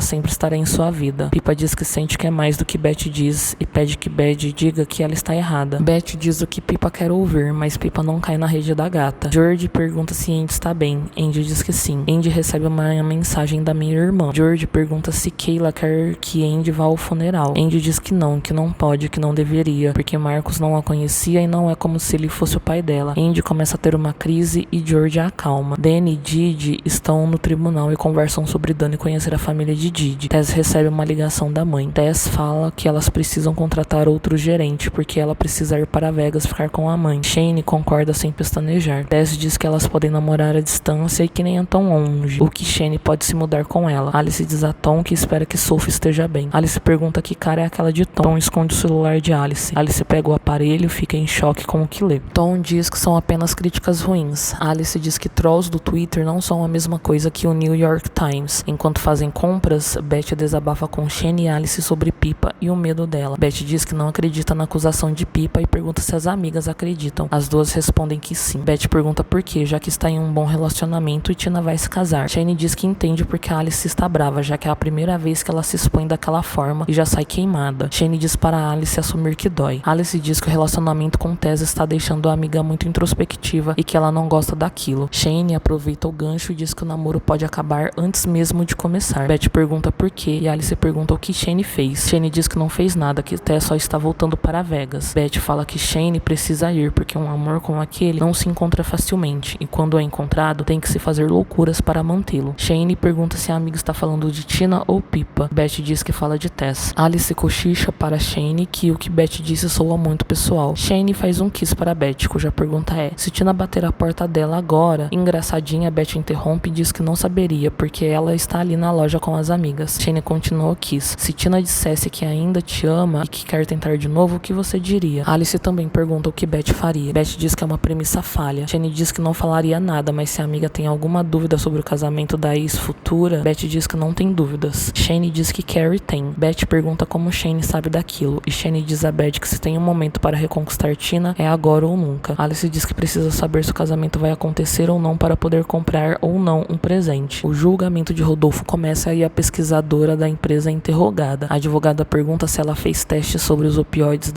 sempre estará em sua vida. Pippa diz que sente que é mais do que Beth diz e pede que Beth diga que ela está errada. Beth diz o que Pippa quer ouvir, mas Pippa não cai na rede da gata. George pergunta se Andy está bem. Andy diz que sim. Andy recebe uma mensagem da minha irmã. George pergunta se Kayla quer que Andy vá ao funeral. Andy diz que não pode, que não deveria, porque Marcos não a conhecia e não é como se ele fosse o pai dela. Andy começa a ter uma crise e George a acalma. Dani e Didi estão no tribunal e conversam sobre Dani conhecer a família de Didi. Tess recebe uma ligação da mãe. Tess fala que elas precisam contratar outro gerente, porque ela precisa ir para Vegas ficar com a mãe. Shane concorda sem pestanejar. Tess diz que elas podem namorar à distância e que nem é tão longe, o que Shane pode se mudar com ela. Alice diz a Tom que espera que Sophie esteja bem. Alice pergunta que cara é aquela de Tom. Tom esconde o celular de Alice. Alice pega o aparelho e fica em choque com o que lê. Tom diz que são apenas críticas ruins. Alice diz que trolls do Twitter não são a mesma coisa que o New York Times. Enquanto fazem compras, Beth desabafa com Shane e Alice sobre Pippa e o medo dela. Beth diz que não acredita na acusação de Pippa e pergunta se as amigas acreditam. As duas respondem que sim. Beth pergunta por quê, já que está em um bom relacionamento e Tina vai se casar. Shane diz que entende porque a Alice está brava, já que é a primeira vez que ela se expõe daquela forma e já sai queimada. Shane diz para Alice assumir que dói. Alice diz que o relacionamento com Tess está deixando a amiga muito introspectiva e que ela não gosta daquilo. Shane aproveita o gancho e diz que o namoro pode acabar antes mesmo de começar. Beth pergunta por quê e Alice pergunta o que Shane fez. Shane diz que não fez nada, que Tess só está voltando para Vegas. Beth fala que Shane precisa ir porque um amor como aquele não se encontra facilmente e quando é encontrado tem que se fazer loucuras para mantê-lo. Shane pergunta se a amiga está falando de Tina ou Pippa. Beth diz que fala de Tess. Alice cochicha para Shane que o que Beth disse soa muito pessoal. Shane faz um kiss para Beth, cuja pergunta é se Tina bater a porta dela agora. Engraçadinha, Beth interrompe e diz que não saberia porque ela está ali na loja com as amigas. Shane continua o kiss. Se Tina dissesse disse que ainda te ama e que quer tentar de novo, o que você diria? Alice também pergunta o que Beth faria. Beth diz que é uma premissa falha. Shane diz que não falaria nada, mas se a amiga tem alguma dúvida sobre o casamento da ex futura, Beth diz que não tem dúvidas. Shane diz que Carrie tem. Beth pergunta como Shane sabe daquilo, e Shane diz a Beth que se tem um momento para reconquistar Tina, é agora ou nunca. Alice diz que precisa saber se o casamento vai acontecer ou não para poder comprar ou não um presente. O julgamento de Rodolfo começa e a pesquisadora da empresa é interrogada. A advogada pergunta se ela fez testes sobre os opioides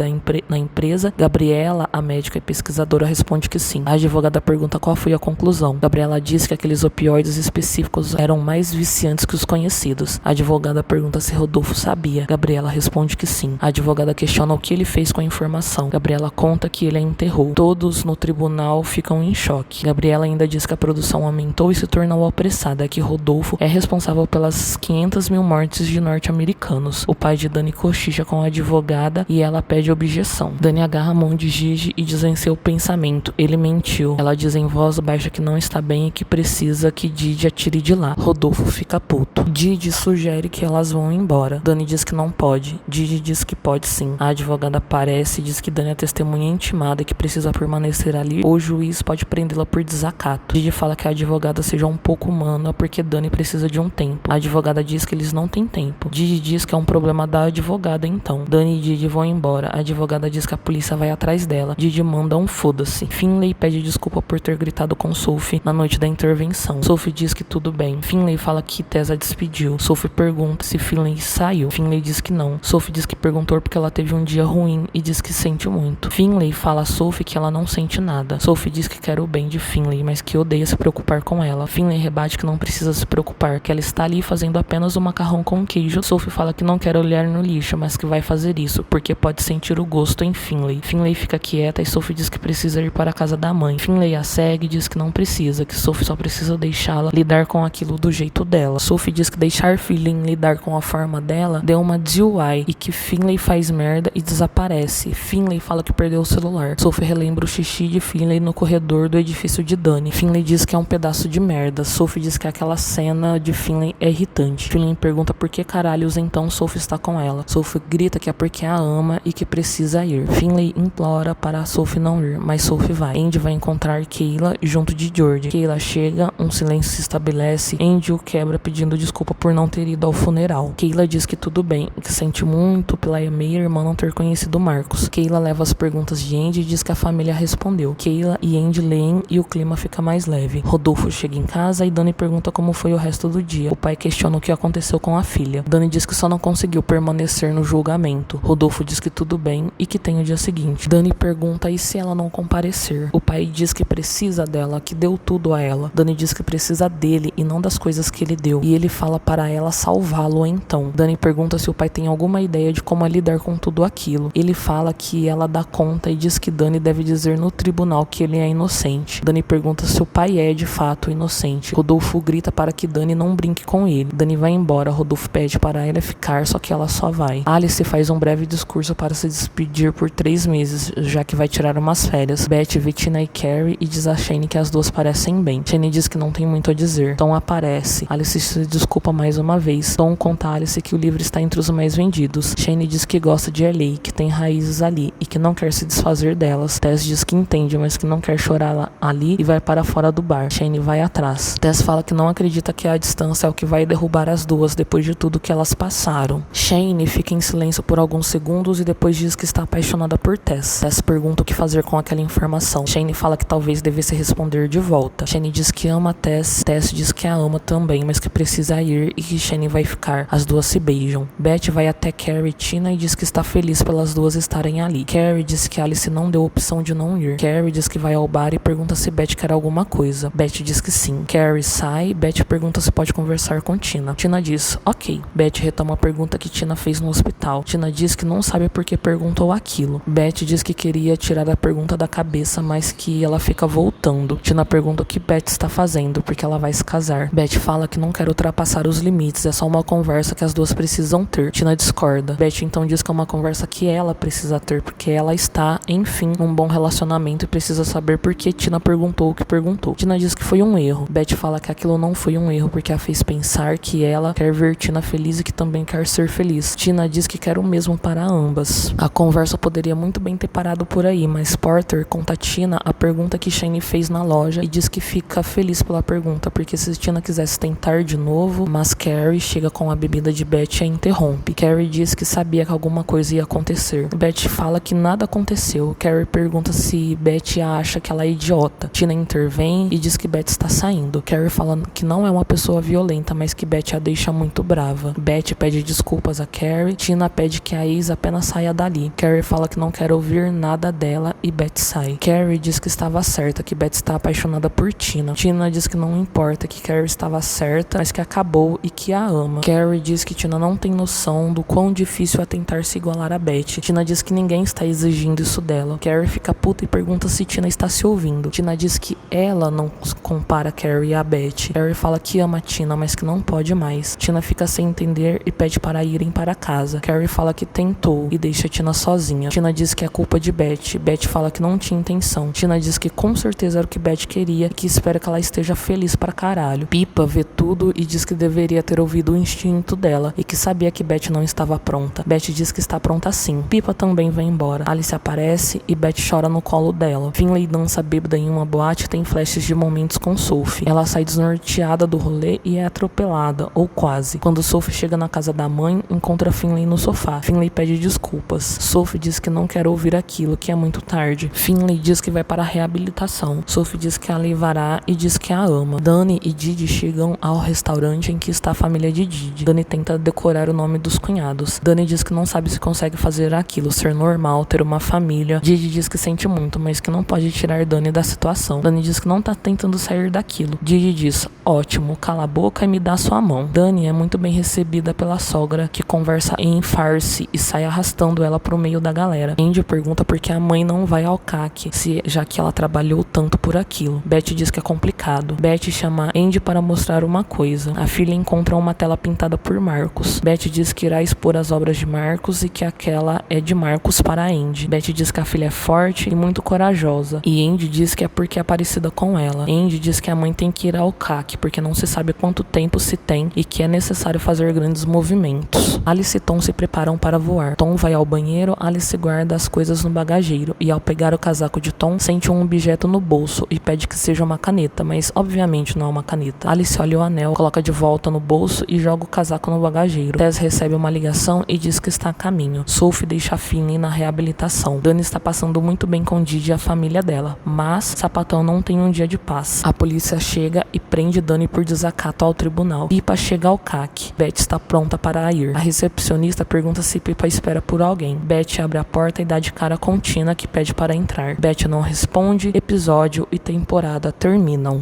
na empresa. Gabriela, a médica e pesquisadora, responde que sim. A advogada pergunta qual foi a conclusão. Gabriela diz que aqueles opioides específicos eram mais viciantes que os conhecidos. A advogada pergunta se Rodolfo sabia. Gabriela responde que sim. A advogada questiona o que ele fez com a informação. Gabriela conta que ele a enterrou. Todos no tribunal ficam em choque. Gabriela ainda diz que a produção aumentou e se tornou apressada, que Rodolfo é responsável pelas 500 mil mortes de norte-americanos. O pai de Dani cochicha com a advogada e ela pede objeção. Dani agarra a mão de Gigi e diz em seu pensamento: ele mentiu. Ela diz em voz baixa que não está bem e que precisa que Didi atire de lá. Rodolfo fica puto. Didi sugere que elas vão embora. Dani diz que não pode. Didi diz que pode sim. A advogada aparece e diz que Dani é testemunha intimada e que precisa permanecer ali ou o juiz pode prendê-la por desacato. Didi fala que a advogada seja um pouco humana porque Dani precisa de um tempo. A advogada diz que eles não têm tempo. Didi diz que é um problema da advogada então. Dani e Didi vão embora. A advogada diz que a polícia vai atrás dela. Didi manda um foda-se. Finlay pede desculpa por ter gritado com Sophie na noite da intervenção. Sophie diz que tudo bem. Finlay fala que Tessa despediu. Sophie pergunta se Finlay saiu. Finlay diz que não. Sophie diz que perguntou porque ela teve um dia ruim e diz que sente muito. Finlay fala a Sophie que ela não sente nada. Sophie diz que quer o bem de Finlay, mas que odeia se preocupar com ela. Finlay rebate que não precisa se preocupar, que ela está ali fazendo apenas o macarrão com queijo. Sophie fala que não quer olhar no lixo, mas que vai fazer isso, porque pode sentir o gosto em Finlay. Finlay fica quieta e Sophie diz que precisa ir para a casa da mãe. Finlay a segue e diz que não precisa, que Sophie só precisa deixá-la lidar com aquilo do jeito dela. Sophie diz que deixar Finlay lidar com a forma dela deu uma DUI e que Finlay faz merda e desaparece. Finlay fala que perdeu o celular. Sophie relembra o xixi de Finlay no corredor do edifício de Dani. Finlay diz que é um pedaço de merda. Sophie diz que aquela cena de Finlay é irritante. Finlay pergunta por que caralhos então Sophie está com ela. Sophie grita que é porque a ama e que precisa ir. Finlay implora para Sophie não ir, mas Sophie vai. Andy vai encontrar Kayla junto de George. Kayla chega, um silêncio se estabelece. Andy o quebra pedindo desculpa por não ter ido ao funeral. Kayla diz que tudo bem, que sente muito pela meia-irmã não ter conhecido Marcos. Kayla leva as perguntas de Andy e diz que a família respondeu. Kayla e Andy leem e o clima fica mais leve. Rodolfo chega em casa e Dani pergunta como foi o resto do dia. O pai questiona o que aconteceu com a filha. Dani diz que só não conseguiu permanecer no julgamento. Rodolfo diz que tudo bem e que tem o dia seguinte. Dani pergunta e se ela não comparecer. O pai diz que precisa dela, que deu tudo a ela. Dani diz que precisa dele e não das coisas que ele deu. E ele fala para ela salvá-lo então. Dani pergunta se o pai tem alguma ideia de como lidar com tudo aquilo. Ele fala que ela dá conta e diz que Dani deve dizer no tribunal que ele é inocente. Dani pergunta se o pai é de fato inocente. Rodolfo grita para que Dani não brinque com ele. Dani vai embora. Rodolfo pede para ela ficar, só que ela só vai. Alice faz um breve discurso para se despedir por 3 meses, já que vai tirar umas férias. Beth vê Tina e Carrie e diz a Shane que as duas parecem bem. Shane diz que não tem muito a dizer. Tom aparece. Alice se desculpa mais uma vez. Tom conta a Alice que o livro está entre os mais vendidos. Shane diz que gosta de LA, que tem raízes ali e que não quer se desfazer delas. Tess diz que entende, mas que não quer chorar ali e vai para fora do bar. Shane vai atrás. Tess fala que não acredita que a distância é o que vai derrubar as duas depois de tudo que elas passaram. Shane fica em silêncio por alguns segundos e depois diz que está apaixonada por Tess. Tess pergunta o que fazer com aquela informação. Shane fala que talvez devesse responder de volta. Shane diz que ama Tess. Tess diz que a ama também, mas que precisa ir e que Shane vai ficar. As duas se beijam. Beth vai até Carrie e Tina e diz que está feliz pelas duas estarem ali. Carrie diz que Alice não deu opção de não ir. Carrie diz que vai ao bar e pergunta se Beth quer alguma coisa. Beth diz que sim. Carrie sai. Beth pergunta se pode conversar com Tina. Tina diz, ok. Beth retoma a pergunta que Tina fez no hospital. Tina diz que não sabe por que perguntou aquilo. Beth diz que queria tirar a pergunta da cabeça, mas que ela fica voltando. Tina pergunta o que Beth está fazendo, porque ela vai se casar. Beth fala que não quer ultrapassar os limites, é só uma conversa que as duas precisam ter. Tina discorda. Beth então diz que é uma conversa que ela precisa ter, porque ela está, enfim, num bom relacionamento e precisa saber por que Tina perguntou o que perguntou. Tina diz que foi um erro. Beth fala que aquilo não foi um erro, porque a fez pensar que ela quer ver Tina feliz e que também quer ser feliz feliz. Tina diz que quer o mesmo para ambas. A conversa poderia muito bem ter parado por aí, mas Porter conta a Tina a pergunta que Shane fez na loja e diz que fica feliz pela pergunta, porque se Tina quisesse tentar de novo, mas Carrie chega com a bebida de Beth e a interrompe. Carrie diz que sabia que alguma coisa ia acontecer. Beth fala que nada aconteceu. Carrie pergunta se Beth acha que ela é idiota. Tina intervém e diz que Beth está saindo. Carrie fala que não é uma pessoa violenta, mas que Beth a deixa muito brava. Beth pede desculpas a Carrie. Tina pede que a ex apenas saia dali. Carrie fala que não quer ouvir nada dela e Beth sai. Carrie diz que estava certa, que Beth está apaixonada por Tina. Tina diz que não importa, que Carrie estava certa, mas que acabou e que a ama. Carrie diz que Tina não tem noção do quão difícil é tentar se igualar a Beth. Tina diz que ninguém está exigindo isso dela. Carrie fica puta e pergunta se Tina está se ouvindo. Tina diz que ela não compara Carrie a Beth. Carrie fala que ama Tina, mas que não pode mais. Tina fica sem entender e pede para irem para casa. Carrie fala que tentou e deixa Tina sozinha. Tina diz que é culpa de Beth. Beth fala que não tinha intenção. Tina diz que com certeza era o que Beth queria e que espera que ela esteja feliz pra caralho. Pipa vê tudo e diz que deveria ter ouvido o instinto dela e que sabia que Beth não estava pronta. Beth diz que está pronta sim. Pipa também vai embora. Alice aparece e Beth chora no colo dela. Finley dança bêbada em uma boate e tem flashes de momentos com Sophie. Ela sai desnorteada do rolê e é atropelada, ou quase. Quando Sophie chega na casa da mãe, encontra Finley no sofá. Finley pede desculpas. Sophie diz que não quer ouvir aquilo, que é muito tarde. Finley diz que vai para a reabilitação. Sophie diz que a levará e diz que a ama. Dani e Didi chegam ao restaurante em que está a família de Didi. Dani tenta decorar o nome dos cunhados. Dani diz que não sabe se consegue fazer aquilo, ser normal, ter uma família. Didi diz que sente muito, mas que não pode tirar Dani da situação. Dani diz que não tá tentando sair daquilo. Didi diz, ótimo, cala a boca e me dá sua mão. Dani é muito bem recebida pela sogra, que conversa em farsi e sai arrastando ela pro meio da galera. Andy pergunta por que a mãe não vai ao CAC, já que ela trabalhou tanto por aquilo. Beth diz que é complicado. Beth chama Andy para mostrar uma coisa. A filha encontra uma tela pintada por Marcos. Beth diz que irá expor as obras de Marcos e que aquela é de Marcos para Andy. Beth diz que a filha é forte e muito corajosa. E Andy diz que é porque é parecida com ela. Andy diz que a mãe tem que ir ao CAC, porque não se sabe quanto tempo se tem e que é necessário fazer grandes movimentos. Alice e Tom se preparam para voar. Tom vai ao banheiro, Alice guarda as coisas no bagageiro e ao pegar o casaco de Tom, sente um objeto no bolso e pede que seja uma caneta, mas obviamente não é uma caneta. Alice olha o anel, coloca de volta no bolso e joga o casaco no bagageiro. Tess recebe uma ligação e diz que está a caminho. Sophie deixa Finley na reabilitação. Dani está passando muito bem com Didi e a família dela, mas Sapatão não tem um dia de paz. A polícia chega e prende Dani por desacato ao tribunal. Pipa chega ao CAC. Beth está pronta para ir. A recepcionista pergunta se Pipa espera por alguém. Beth abre a porta e dá de cara com Tina, que pede para entrar. Beth não responde. Episódio e temporada terminam.